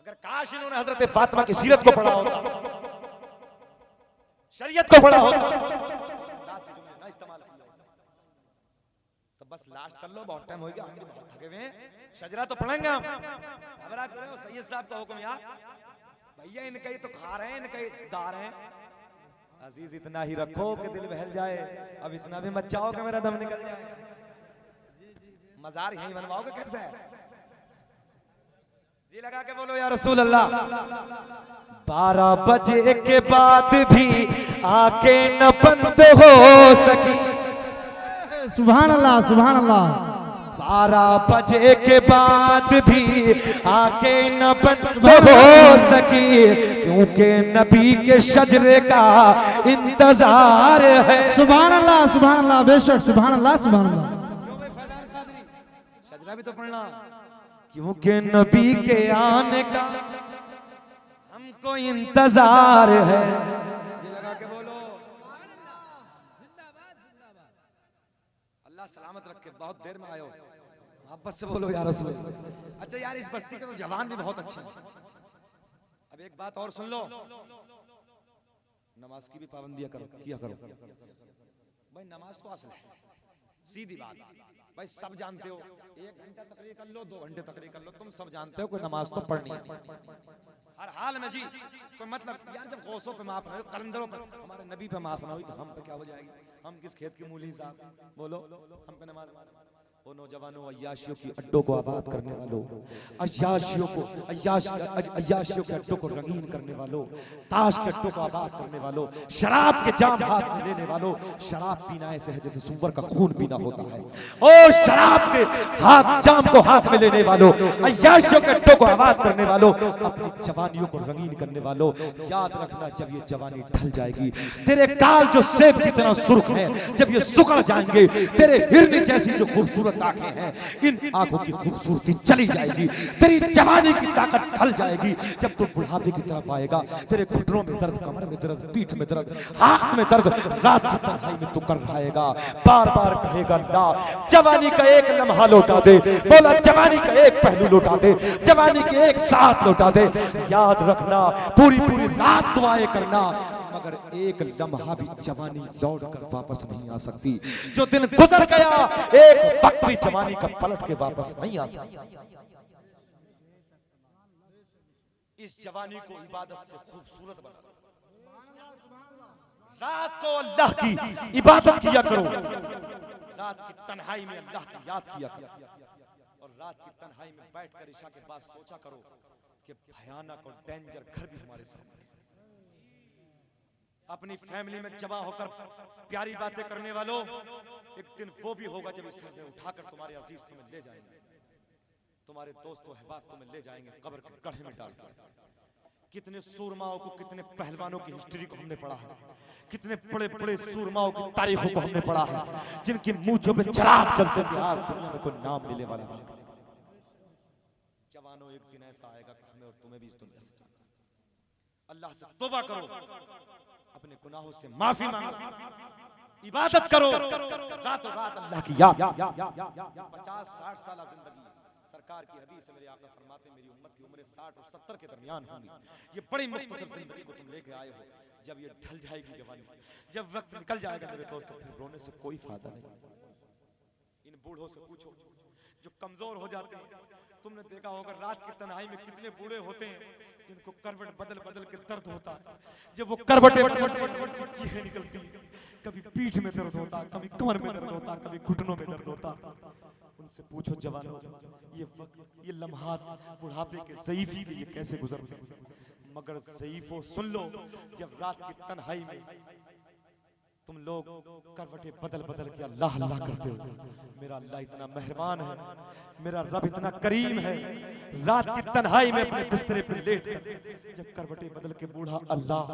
अगर काश इन्होंने हजरत फातिमा की सीरत को पढ़ा होता, शरीयत को पढ़ा होता, इस अंदाज के जुमले ना इस्तेमाल किया होता। तो बस लास्ट कर लो, बहुत टाइम हो गया, हम भी बहुत थके हुए हैं, शजरा तो पढ़ेंगे हम। घबरा क्यों रहे हो, सैयद साहब का हुक्म यार, भैया इनका ही तो खा रहे हैं, इनका ही गा रहे हैं। अजीज इतना ही रखो कि दिल बहल जाए, अब इतना भी मत चाहो कि मेरा दम निकल जाए। मजार यहीं बनवाओगे कैसे है जी, लगा के बोलो या रसूल अल्लाह। 12 बजे के बाद भी आके न बंद हो सकी, सुभान अल्लाह सुभान अल्लाह। 12 बजे के बाद भी आके न बंद हो सकी, क्योंकि नबी के शजरे का इंतजार है। सुभान अल्लाह बेशक, सुभान अल्लाह सुभान अल्लाह। शजरा भी तो पढ़ना, क्योंकि नबी के आने का हमको इंतजार है। जी लगा के बोलो, अल्लाह सलामत रखे, बहुत देर में आयो, मोहब्बत से बोलो या रसूल। अच्छा यार, इस बस्ती के तो जवान भी बहुत अच्छे हैं। अब एक बात और सुन लो, नमाज की भी पाबंदी किया करो भाई। नमाज तो असल है, सीधी बात भाई, सब जानते हो। 1 घंटा तकरीर कर लो, 2 घंटे तकरीर कर लो, तुम सब जानते हो कोई नमाज तो पढ़नी है हर हाल में जी। कोई मतलब यार, जब गौसों पे माफ ना हो, कलंदरों पे, हमारे नबी पे माफ ना हुई तो हम पे क्या हो जाएगी। हम किस खेत की मूली साहब, बोलो हम पे नमाज। ओ नौजवानों, अय्याशियों की अड्डों को आबाद करने वालों, अय्याशियों के अड्डों को रंगीन करने वालों, ताश के अड्डों को आबाद करने वालों, शराब के जाम हाथ में लेने वालों, शराब पीना ऐसे है जैसे सूअर का खून पीना होता है। ओ शराब के जाम को हाथ में लेने वालों, अय्याशियों के अड्डों को आबाद करने वालों, अपनी जवानियों को रंगीन करने वालों, याद रखना जब ये जवानी ढल जाएगी, तेरे काल जो सेब की तरह सुर्ख हैं, जब ये सुकड़ जाएंगे, तेरे हिरन जैसी जो खूबसूरत आंखें हैं, इन आंखों की खूबसूरती चली जाएगी। तेरी जवानी की ताकत ढल जाएगी। जब तू बुढ़ापे की तरफ आएगा, तेरे घुटनों में दर्द, कमर में दर्द, पीठ में दर्द, हाथ में दर्द, रात की तन्हाई में तू कर रहेगा, बार बार कहेगा ला, जवानी का एक लम्हा लौटा दे। बोला जवानी का एक पहलू लौटा दे, जवानी के एक साथ लौटा दे। याद रखना, पूरी पूरी रात दुआएं करना, मगर एक लम्हा भी जवानी लौट कर वापस नहीं आ सकती। जो दिन गुजर गया, एक वक्त भी जवानी का पलट के वापस नहीं आ सकता। इस जवानी को इबादत से खूबसूरत बना, रात को अल्लाह की इबादत किया करो, रात की तन्हाई में अल्लाह की याद किया करो, और रात की तन्हाई में बैठकर ईशा के बाद सोचा करो कि भयानक और डेंजर घर भी हमारे सामने। अपनी फैमिली में जमा होकर प्यारी बातें करने वालों, एक दिन वो भी होगा जब इस सर से उठाकर तुम्हारे अजीज तुम्हें ले जाएंगे, तुम्हारे दोस्तों अहबाब तुम्हें ले जाएंगे कब्र के गड्ढे में डालकर। कितने सूरमाओं को, कितने पहलवानों की हिस्ट्री को हमने पढ़ा है, कितने बड़े बड़े सूरमाओं की तारीखों को हमने पढ़ा है, जिनकी मूंछों पे चिराग जलते थे, आज दुनिया में कोई नाम लेने वाला बात नहीं। जवानों, एक दिन ऐसा आएगा कि हमें और तुम्हें भी इस दुनिया से जाना। अल्लाह से तौबा करो, अपने गुनाहों से माफी मांगो, इबादत करो, रातों रात अल्लाह की याद। 50-60 साल जिंदगी सरकार की हदीस है, मेरे आका फरमाते हैं मेरी उम्मत की उम्र 60 और 70 के दरमियान होंगी। ये बड़ी मुख्तसर जिंदगी को तुम लेके आए हो, जब ये ढल जाएगी जवानी, जब वक्त निकल जाएगा मेरे दोस्तों, फिर रोने से कोई फायदा नहीं। इन बूढ़ों से पूछो जो कमजोर हो जाते हैं, तुमने देखा होगा रात की तन्हाई में कितने बूढ़े होते हैं जिनको करवट बदल बदल के दर्द होता है। जब वो करवटें बदलते हैं उनकी चीखें निकलती हैं, कभी पीठ में दर्द होता, कभी कमर में दर्द होता, कभी घुटनों में दर्द होता। उनसे पूछो जवानों, ये वक्त, ये लम्हात बुढ़ापे के ज़ईफ़ी के ये कैसे गुजरते हैं? मगर ज़ईफ़ो सुन लो, जब रात की तन्हाई में तुम लोग करवटें बदल बदल के अल्लाह अल्लाह करते हो, मेरा अल्लाह इतना मेहरबान है, मेरा रब इतना करीम है। रात की तन्हाई में अपने बिस्तरे पर लेट कर जब करवटें बदल के बूढ़ा अल्लाह,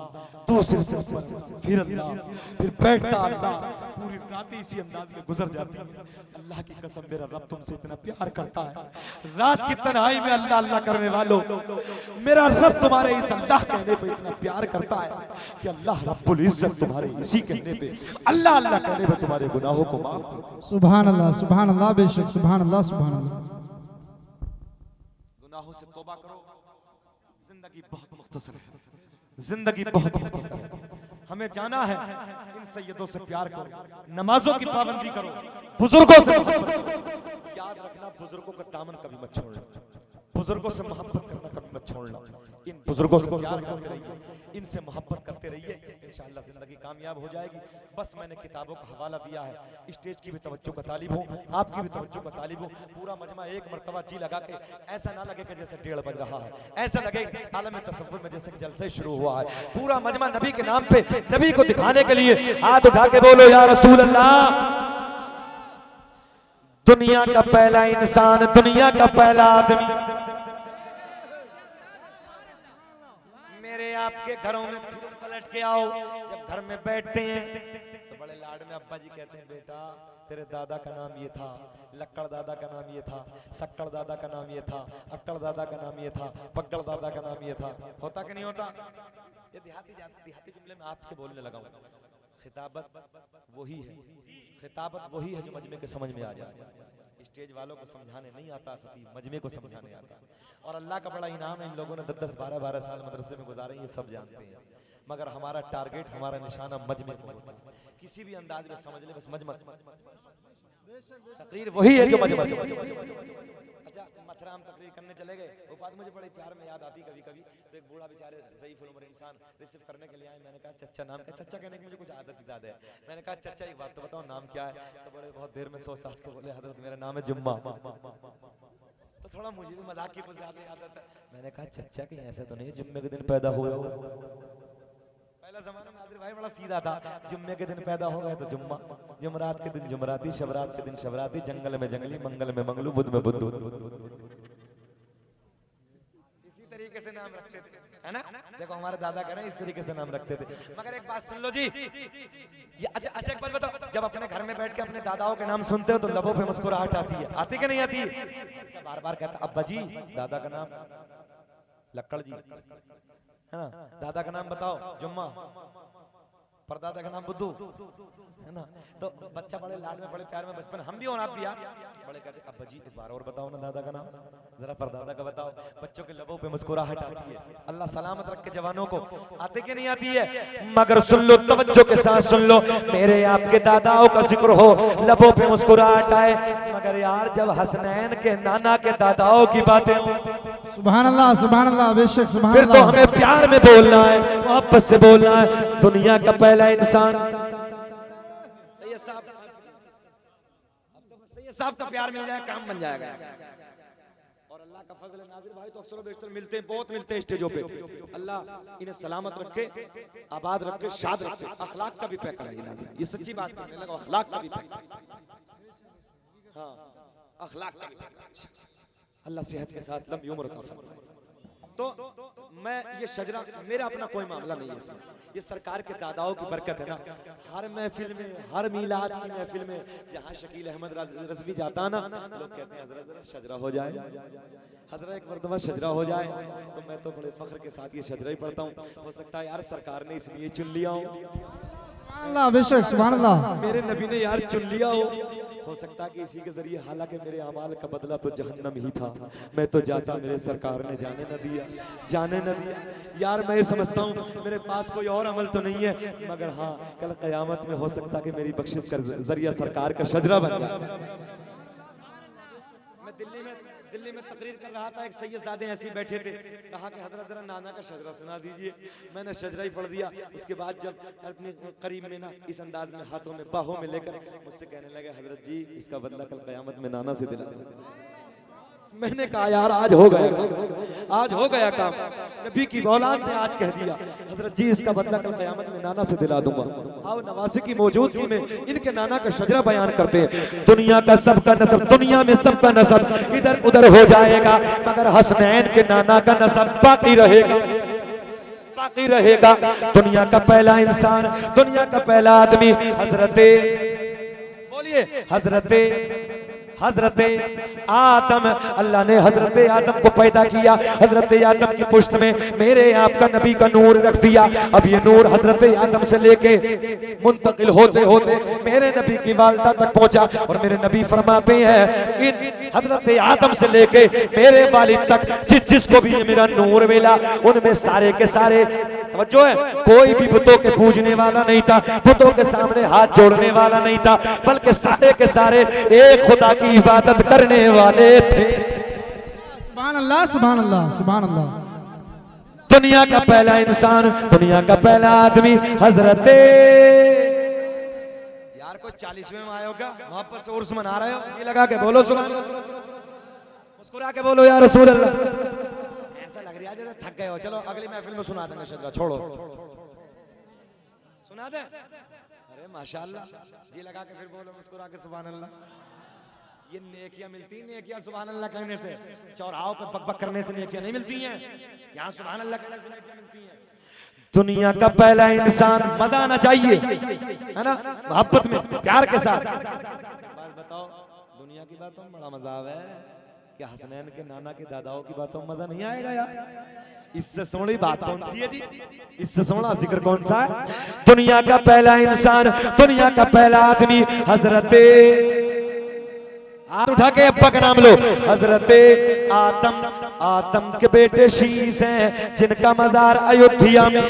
दूसरी तरफ पलटता फिर अल्लाह, फिर बैठता अल्लाह, पूरी रात इसी अंदाज में गुजर जाती है। अल्लाह की कसम मेरा रब तुमसे इतना प्यार करता है, रात की तन्हाई में अल्लाह अल्लाह करने वालों, मेरा रब तुम्हारे इस अल्लाह कहने पे इतना प्यार करता है कि अल्लाह रब्बुल इज्जत तुम्हारे इसी कहने पे, अल्लाह अल्लाह कहने पे तुम्हारे गुनाहों को माफ कर दे। सुभान अल्लाह बेशक सुभान अल्लाह सुभान अल्लाह। गुनाहों से तौबा करो, जिंदगी बहुत मुख्तसर है, जिंदगी बहुत मुख्तसर है। हमें जाना है, इन सैयदों से प्यार करो, नमाजों की पाबंदी करो, बुजुर्गों से मोहब्बत करो। याद रखना बुजुर्गों का दामन कभी मत छोड़ना, बुजुर्गों से मोहब्बत करना कभी मत छोड़ना। इन बुजुर्गों से प्यार करते रहिए, इनसे मोहब्बत करते रहिए, इंशाअल्लाह जिंदगी कामयाब हो जाएगी। बस मैंने किताबों का हवाला दिया है, स्टेज की भी तवज्जो का तालिब हूँ, आपकी भी तवज्जो का तालिब हूँ। पूरा मजमा एक मरतबा जी लगा के, ऐसा ना लगे कि जैसे 1:30 बज रहा है, ऐसा लगे आलम तसव्वुर में जैसे कि जलसे शुरू हुआ है। पूरा मजमा नबी के नाम पे, नबी को दिखाने के लिए हाथ उठा के बोलो या रसूल अल्लाह। दुनिया का पहला इंसान, दुनिया का पहला आदमी मेरे आपके घरों में फिर पलट के आओ, जब घर में बैठते हैं तो बड़े लाड में अब्बा जी कहते हैं बेटा तेरे दादा का नाम ये था, लक्कड़ दादा का नाम ये था, सक्कड़ दादा का नाम ये था, अक्कड़ दादा का नाम ये था, पक्कड़ दादा का नाम ये था। होता कि नहीं होता? ये देहाती जुमले में आपके बोलने लगा हूं। खिताबत वही है, खिताबत वही है जो मजमे के समझ में आ जाए। स्टेज वालों को समझाने नहीं आता, खतीब मजमे को समझाने आता। और अल्लाह का बड़ा इनाम है, इन लोगों ने 10-10, 12-12 साल मदरसे में गुजारे, ये सब जानते हैं। मगर हमारा टारगेट, हमारा निशाना मजमे को होता है। किसी भी अंदाज में समझ ले, बस मजमा तकरीर वही है जो मजमा समझ। अच्छा, मथुरा हम तकरीर करने चले गए, वो बात मुझे बड़े प्यार में याद आती कभी कभी। तो एक बूढ़ा बेचारे ज़ईफ़ुल उम्र इंसान रिसीव करने के लिए आए। मैंने कहा चच्चा नाम क्या? चच्चा कहने की मुझे कुछ आदत ही ज़्यादा है। मैंने कहा चच्चा एक बात तो बताओ नाम क्या है? तो बड़े बहुत देर में सोच साच के बोले हजरत मेरा नाम है जुम्मा। तो थोड़ा मुझे भी मजाक की कुछ ज्यादा आदत है। मैंने कहा चच्चा कहीं ऐसा तो नहीं जुम्मे के दिन पैदा हुए हो? पहला जमाना में आदिल भाई बड़ा सीधा था, जुम्मे के दिन पैदा हो गए तो जुम्मा, जुमरात के दिन जुमराती, शबरात के दिन शबराती, जंगल में जंगली, मंगल में मंगलू, बुध में बुद्धू। इसी तरीके से नाम रखते थे, है ना? देखो हमारे दादा कह रहे हैं इस तरीके से नाम रखते थे। मगर एक बात सुन लो जी, ये अच्छा एक बात बताओ, जब अपने घर में बैठ के अपने दादाओं के नाम सुनते हो तो लबों पे मुस्कुराहट आती है, आती कि नहीं आती? अच्छा बार बार कहता अब्बा जी, दादा का नाम लक्कड़ जी, है ना? दादा का नाम बताओ जुम्मा, परदादा का नाम बुद्धू, है ना? तो बच्चा बड़े लाड में, बड़े प्यार में, बचपन हम भी हो आप भी यार, बड़े कहते अब्बा जी एक बार और बताओ ना दादा का नाम, जरा परदादा का बताओ। बच्चों के लबों पे मुस्कुराहट आती है। अल्लाह सलामत रख के जवानों को, आते कि नहीं आती है? मगर सुन लो, तवज्जो के साथ सुन लो, मेरे आपके दादाओं का जिक्र हो, लबों पे मुस्कुराहट आए। मगर यार जब हसनैन के नाना के दादाओं की बातें हो, सुभान अल्लाह बेशक सुभान फिर तो अल्लाह। हमें प्यार में बोलना है, मोहब्बत से बोलना है। दुनिया का पहला इंसान सैयद साहब का प्यार मिल जाए, काम बन जाएगा। और अल्लाह का फजल है नाज़िर भाई तो अक्सर बेशतर मिलते हैं, बहुत मिलते हैं स्टेजों पे। अल्लाह इन्हें सलामत रखे, आबाद रखे, शाद रखे। अखलाक का भी पैकर है ये नाज़िर, ये सच्ची बात करने लगा, अखलाक का भी पैकर। हाँ, अखलाक का भी पैकर। अल्लाह सेहत के साथ लंबी उम्र अता फरमाए। तो मैं ये शजरा, मेरा अपना कोई मामला नहीं है इसमें, ये सरकार के दादाओं की बरकत है ना। हर महफिल में, हर मीलाद की महफिल में जहाँ शकील अहमद रज़वी जाता ना, लोग कहते हैं हजरत शजरा हो जाए, हजरत एक मरतबा शजरा हो जाए। तो मैं तो बड़े फख्र के साथ ये शजरा ही पढ़ता हूँ। हो सकता है यार सरकार ने इसलिए चुन लिया हो, अल्लाह बेशक सुभान अल्लाह। मेरे नबी ने यार चुन लिया हो हो सकता कि इसी के जरिए, हालांकि मेरे अमाल का बदला तो जहन्नम ही था, मैं तो जाता मेरे सरकार ने जाने न दिया, जाने न दिया। यार मैं समझता हूँ मेरे पास कोई और अमल तो नहीं है, मगर हाँ कल क़यामत में हो सकता कि मेरी बख्शिश का जरिया सरकार का शजरा बन जाए। मैं दिल्ली में तकरीर कर रहा था, एक सैयदजादे ऐसे बैठे थे, कहा कि हजरत जरा नाना का शजरा सुना दीजिए। मैंने शजरा ही पढ़ दिया। उसके बाद जब अपने करीब में ना इस अंदाज में हाथों में बाहों में लेकर मुझसे कहने लगे, हजरत जी इसका बदला कल क़यामत में नाना से दिला दो। मैंने कहा यार आज हो गया काम, आज हो गया काम। नबी की औलाद ने आज कह दिया, हजरत जी इसका बदला कल क़यामत में नाना से दिला दूंगा। आओ नवासी की मौजूदगी में इनके नाना का शजरा बयान करते हैं। दुनिया का सबका नसब, दुनिया में सबका नसब इधर उधर हो जाएगा, मगर हसनैन के नाना का नसब बाकी रहेगा, बाकी रहेगा। दुनिया का पहला इंसान, दुनिया का पहला आदमी हजरते, बोलिए हजरते आदम। अल्लाह ने हजरत आदम को पैदा किया, हजरत आदम की पुश्त में मेरे आपका नबी का नूर रख दिया। अब ये नूर हजरत आदम से लेके मुंतकिल होते होते मेरे नबी की वालिदा तक पहुंचा, और मेरे नबी फरमाते हैं इन हजरत आदम से लेके मेरे वालिद तक जिसको भी ये मेरा नूर मिला, उनमें सारे के सारे जो है कोई भी बुतों के पूजने वाला नहीं था, बुतों के सामने हाथ जोड़ने वाला नहीं था, बल्कि सारे के सारे एक खुदा की इबादत करने वाले थे। सुभान अल्लाह, सुभान अल्लाह, सुभान अल्लाह। दुनिया का पहला इंसान, दुनिया का पहला आदमी हजरत, यार कोई 40वें में आए हो क्या? मोहब्बत से उर्स मना रहे हो? ये लगा के बोलो सुभान अल्लाह, मुस्कुरा के बोलो या रसूल अल्लाह। ऐसा लग रहा है जैसे थक गए हो। चलो अगली महफिल में सुना देंगे शजरा, छोड़ो सुना दे। अरे माशाअल्लाह, जी लगा के फिर बोलो मुस्कुरा के सुभान अल्लाह। ये नेकियां मिलती, नेकियां सुभान अल्लाह कहने से, चौराहों पे बकबक करने से नेकियां नहीं मिलती हैं, यहाँ सुभान अल्लाह कहने से नेकियां मिलती हैं। दुनिया का पहला इंसान, मजा आना चाहिए है ना, मोहब्बत में प्यार के साथ। बात बताओ, दुनिया की बातों में बड़ा मजा आवे, क्या हसनैन के नाना के दादाओं की बातों में मजा नहीं आएगा यार? इससे सोनी बात कौन सी है जी, इससे सोना जिक्र कौन सा है? दुनिया का पहला इंसान, दुनिया का पहला आदमी हजरत, हाथ उठा के अब्बा का नाम लो, हजरत आदम। आदम के बेटे शीश हैं जिनका मजार अयोध्या में,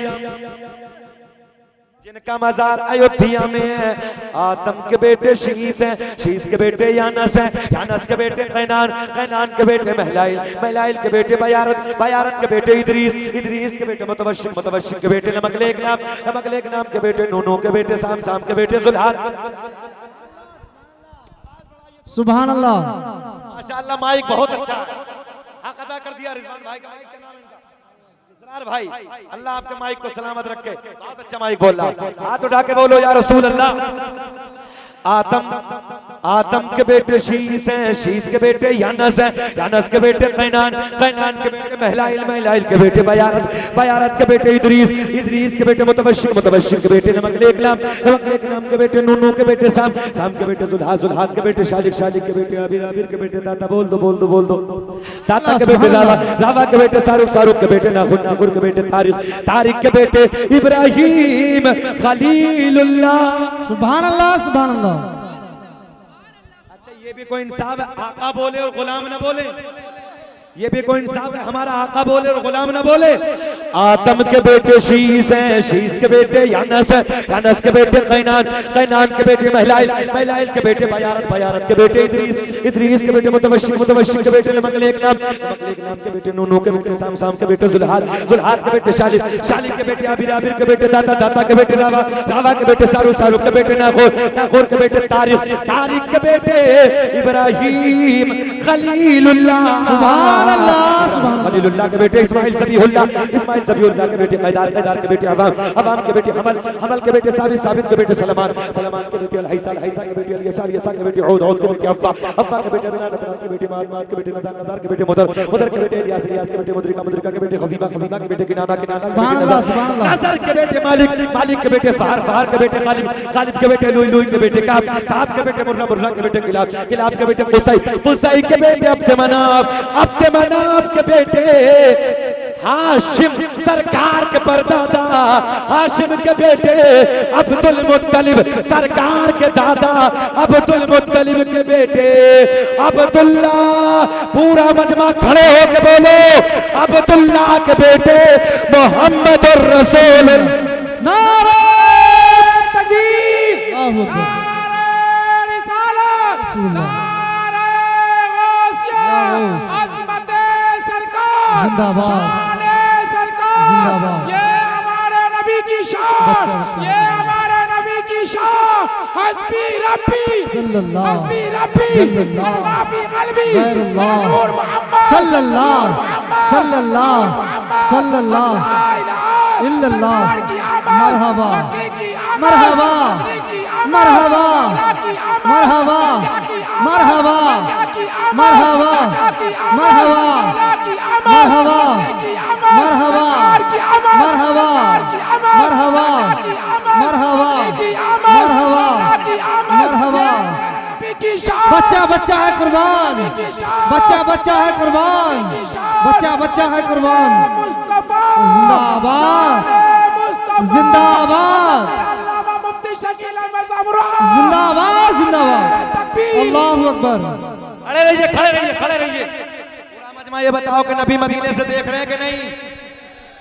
जिनका मजार अयोध्या में है। आदम के बेटे शीश हैं, शीश के बेटे यानस हैं, यानस के बेटे कैनान, कैनान के बेटे महलाइल, महलाइल के बेटे बयारत, बयारत के बेटे इदरीस, इदरीस के बेटे मुतवशिक, मुतवशिक के बेटे नमकलेक नाम, नमकलेक नाम के बेटे नूनू के बेटे साम, साम के बेटे जुल्हाद। सुभान अल्लाह, माशाअल्लाह, माइक बहुत अच्छा है, हक अदा कर दिया रिजवान भाई का। माइक क्या नाम है इनका? इसरार भाई, अल्लाह आपके माइक को सलामत रखे, बहुत अच्छा माइक बोल रहा। हाथ उठा के बोलो या रसूल अल्लाह। आदम, आदम के बेटे शीत हैं, शीत के बेटे यानस हैं, यानस के बेटे कैनान, कैनान के बेटे महलाइल, महलाइल के बेटे बयारत, बयारत के बेटे इदरीस, इदरीस के बेटे मुतवशिक, मुतवशिक के बेटे नमकलेक नाम, नमकलेक नाम के बेटे नूनू के बेटे साम, साम के बेटे जुल्हाद, जुल्हाद के बेटे शालिक, शालिक के बेटे आबिर, आबिर के बेटे दाता, बोल दो बोल दो बोल दो, दाता के बेटे रावा, रावा के बेटे शाहरुख, शाहरुख के बेटे नाखुर, नाखुर के बेटे तारिक, तारिक के बेटे इब्राहिम खलीलुल्लाह। सुभान अल्लाह, सुभान अल्लाह। अच्छा, ये भी कोई इंसाफ है, आका बोले और गुलाम ना बोले? ये भी कोई इंसाफ है, हमारा आका बोले और गुलाम ना बोले? आदम के बेटे शीश हैं, शीश के बेटे यानस हैं, यानस के बेटे कैनान, कैनान के बेटे महलाइल, महलाइल के बेटे बयारत, बयारत के बेटे इदरीस, इदरीस के बेटे मुतवशिक, मुतवशिक के बेटे नमकलेक नाम, नमकलेक नाम के बेटे नूनू के बेटे साम, साम के बेटे जुल्हाद, जुल्हाद के बेटे शालिक, शालिक के बेटे आबिर, आबिर के बेटे दाता, दाता के बेटे रावा, रावा के बेटे शाहरुख, शाहरुख के बेटे नाखुर, नाखुर के बेटे तारिक, तारिक के बेटे इब्राहिम खलीलुल्लाह, खलीलुल्लाह के बेटे इस्माइल ज़बीहुल्लाह, इस्माइल ज़बीहुल्लाह के बेटे कैदार, कैदार के बेटे अवाम, अवाम के बेटे हमल, हमल के बेटे साबित, साबित के बेटे सलमान, सलमान के बेटे अलहैसा, अलहैसा के बेटे अलियसा, यसा के बेटे औद, औद के बेटे अफ़्फ़ा, अफ़्फ़ा के बेटे अदनान, अदनान के बेटे माद, माद के बेटे नज़ार, नज़ार के बेटे मुदर, मुदर के बेटे इलियास, इलियास के बेटे मुदरिका, मुदरिका के बेटे खज़ीबा, खज़ीबा के बेटे किनाना, किनाना के बेटे नज़र, नज़र के बेटे मालिक, मालिक के बेटे फ़हर, फ़हर के बेटे गालिब, गालिब के बेटे लुई, लुई के बेटे काब, काब के बेटे मुर्रा, मुर्रा के बेटे किलाब, किलाब के बेटे कुसै, कुसै के बेटे अब्द मनाफ, अब्द मनाफ के बेटे हाशिम सरकार के परदादा, हाशिम के बेटे अब्दुल मुत्तलिब सरकार के दादा, अब्दुल मुत्तलिब के बेटे अब्दुल्ला। पूरा मजमा खड़े होके बोलो, अब्दुल्ला के बेटे मोहम्मदुर रसूल। नारे तकबीर, नारे रिसालत, नारे गौसियत, अज़मत सरकार, शाने सरकार, ये हमारे नबी की शान, ये हमारे नबी की शान। हस्बी रब्बी, हस्बी रब्बी, और माफी क़ल्बी, नूर मोहम्मद सल्लल्लाहु इल्लल्लाह। मरहबा मरहबा मरहबा मरहबा मरहबा मरहबा मरहबा मरहबा मरहबा मरहबा मरहबा मरहबा मरहबा मरहबा। बच्चा बच्चा है कुर्बान, बच्चा बच्चा है कुर्बान, बच्चा बच्चा है कुर्बान। जिंदाबाद जिंदाबाद जिंदाबाद जिंदाबाद। अल्लाहु अकबर। खड़े रहिए खड़े रहिए खड़े रहिए। पूरा मजमा ये बताओ कि नबी मदीने से देख रहे हैं कि नहीं?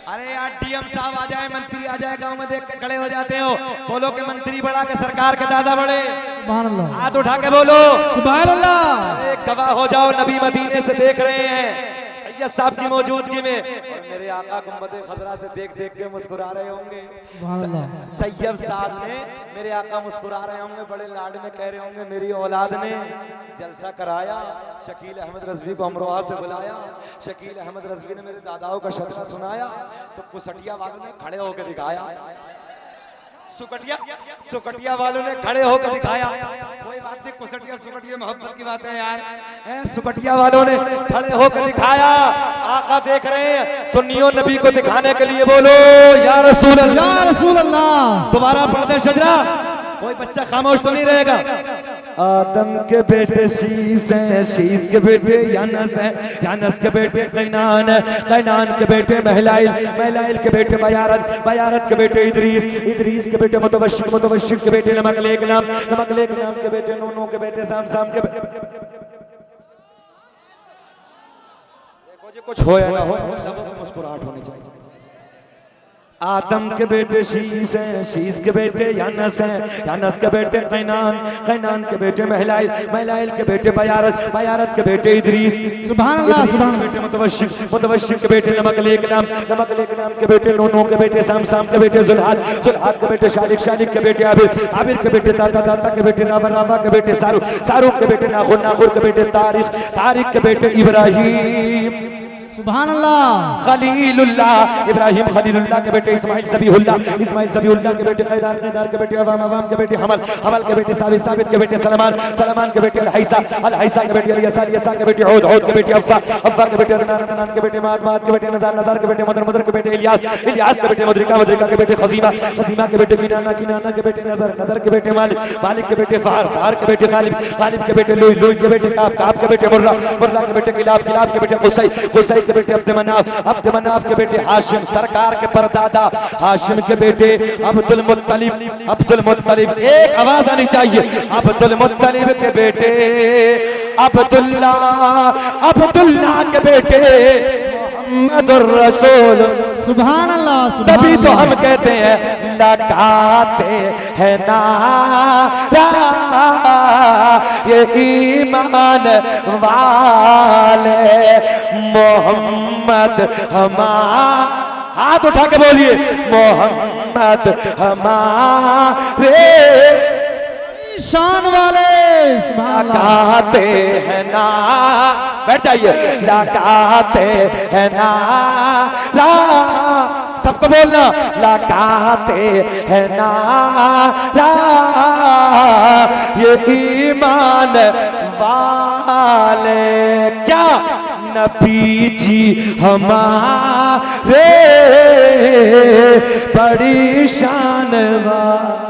अरे यार डीएम साहब आ जाए, मंत्री आ जाए, गांव में देख के खड़े हो जाते हो। बोलो कि मंत्री बड़ा के सरकार के दादा बड़े। सुभान अल्लाह। हाथ उठा के बोलो सुभान अल्लाह। एक गवाह हो जाओ, नबी मदीने से देख रहे हैं सैयद साहब की मौजूदगी में, और मेरे आका गुंबद खजरा से देख देख के मुस्कुरा रहे होंगे। सैयद साहब ने, मेरे आका मुस्कुरा रहे होंगे, बड़े लाड में कह रहे होंगे मेरी औलाद ने जलसा कराया, शकील अहमद रज़वी को अमरोहा से बुलाया, शकील अहमद रज़वी ने मेरे दादाओं का शतरा सुनाया, तो कुसटिया वालों ने खड़े होकर दिखाया, सुकटिया वालों ने खड़े होकर दिखाया। कोई बात नहीं, कुसटिया सुकटिया मोहब्बत की बात है यार। सुकटिया वालों ने खड़े होकर दिखाया। आका देख रहे हैं, सुन्नियों नबी को दिखाने के लिए बोलो या रसूल अल्लाह, या रसूल अल्लाह। दोबारा पढ़ दे शजरा, कोई बच्चा खामोश तो नहीं रहेगा। आदम के बेटे शीस हैं, शीस के बेटे यानस हैं, यानस के बेटे कैनान है, कैनान के बेटे महलाइल, महलाइल के बेटे बयारत, बयारत के बेटे इदरीस, इदरीस के बेटे मुतवश्शिक, मुतवश्शिक के बेटे नमकलेक नाम, नमकलेक नाम के बेटे नूनू के बेटे साम, साम के देखो जी कुछ हो या ना हो, लबों पे मुस्कुराहट होनी चाहिए। आदम के बेटे शीस हैं, शीस के बेटे यानस हैं, यानस के बेटे कैनान, कैनान के बेटे महलाइल, महलाइल के बेटे बयारत, बयारत के बेटे इदरीस, सुभान अल्लाह, सुभान के बेटे मुतवश्शिक, मुतवश्शिक के बेटे नमकलेक नाम, नमकलेक नाम के बेटे नूनू के बेटे साम, साम के बेटे जुल्हाद, जुल्हाद के बेटे शालिक, शालिक के बेटे आबिर, आबिर के बेटे दाता, दाता के बेटे रावा, रावा के बेटे सारू, सारू के बेटे नाखुर, नाखुर के बेटे तारिक, तारिक के बेटे इब्राहिम, सुभान अल्लाह। खलीलुल्लाह, इब्राहिम खलीलुल्लाह के बेटे इस्माइल सबीहुल्लाह, इस्माइल सबीहुल्लाह के बेटे कैदार, कैदार के बेटे अवाम, अवाम के बेटे हमल, हमल के बेटे साबित, साबित के बेटे सलमान, सलमान के बेटे अलहैसा, अलहैसा के बेटे अलियसा, अलियसा के बेटे औद, औद के बेटे अव्वा, अव्वा के बेटे अदनान, अदनान के बेटे माद, माद के बेटे नज़ार, नज़ार के बेटे मदर, मदर के बेटे इलियास, इलियास के बेटे मदरिका, मदरिका के बेटे खजीमा, खजीमा के बेटे किनाना, किनाना के बेटे नज़र, नज़र के बेटे मालिक, मालिक के बेटे फार, फार के बेटे गालिब, गालिब के बेटे लुई, लुई के बेटे काब, काब के बेटे मुर्रा, मुर्रा के बेटे किलाब, किलाब के बेटे कुसै, कुसै के बेटे अब्द मनाफ, अब्द मनाफ के बेटे हाशिम, सरकार के परदादा हाशिम के बेटे अब्दुल मुत्तलिब, अब्दुल मुत्तलिब, एक आवाज आनी चाहिए, अब्दुल मुत्तलिब के बेटे अब्दुल्ला, अब्दुल्ला के बेटे मोहम्मदुर रसूल। सुभान अल्लाह। तभी तो हम कहते हैं लगाते हैं नारा ये ईमान वाले, मोहम्मद हमारे, हाथ उठा के बोलिए मोहम्मद हमारे शान वाले। लगाते हैं ना, बैठ जाइए, लगाते हैं ना, सबको बोलना, लगाते हैं ना ये ईमान वाले, क्या नबी जी हमारे बड़ी शान वाले।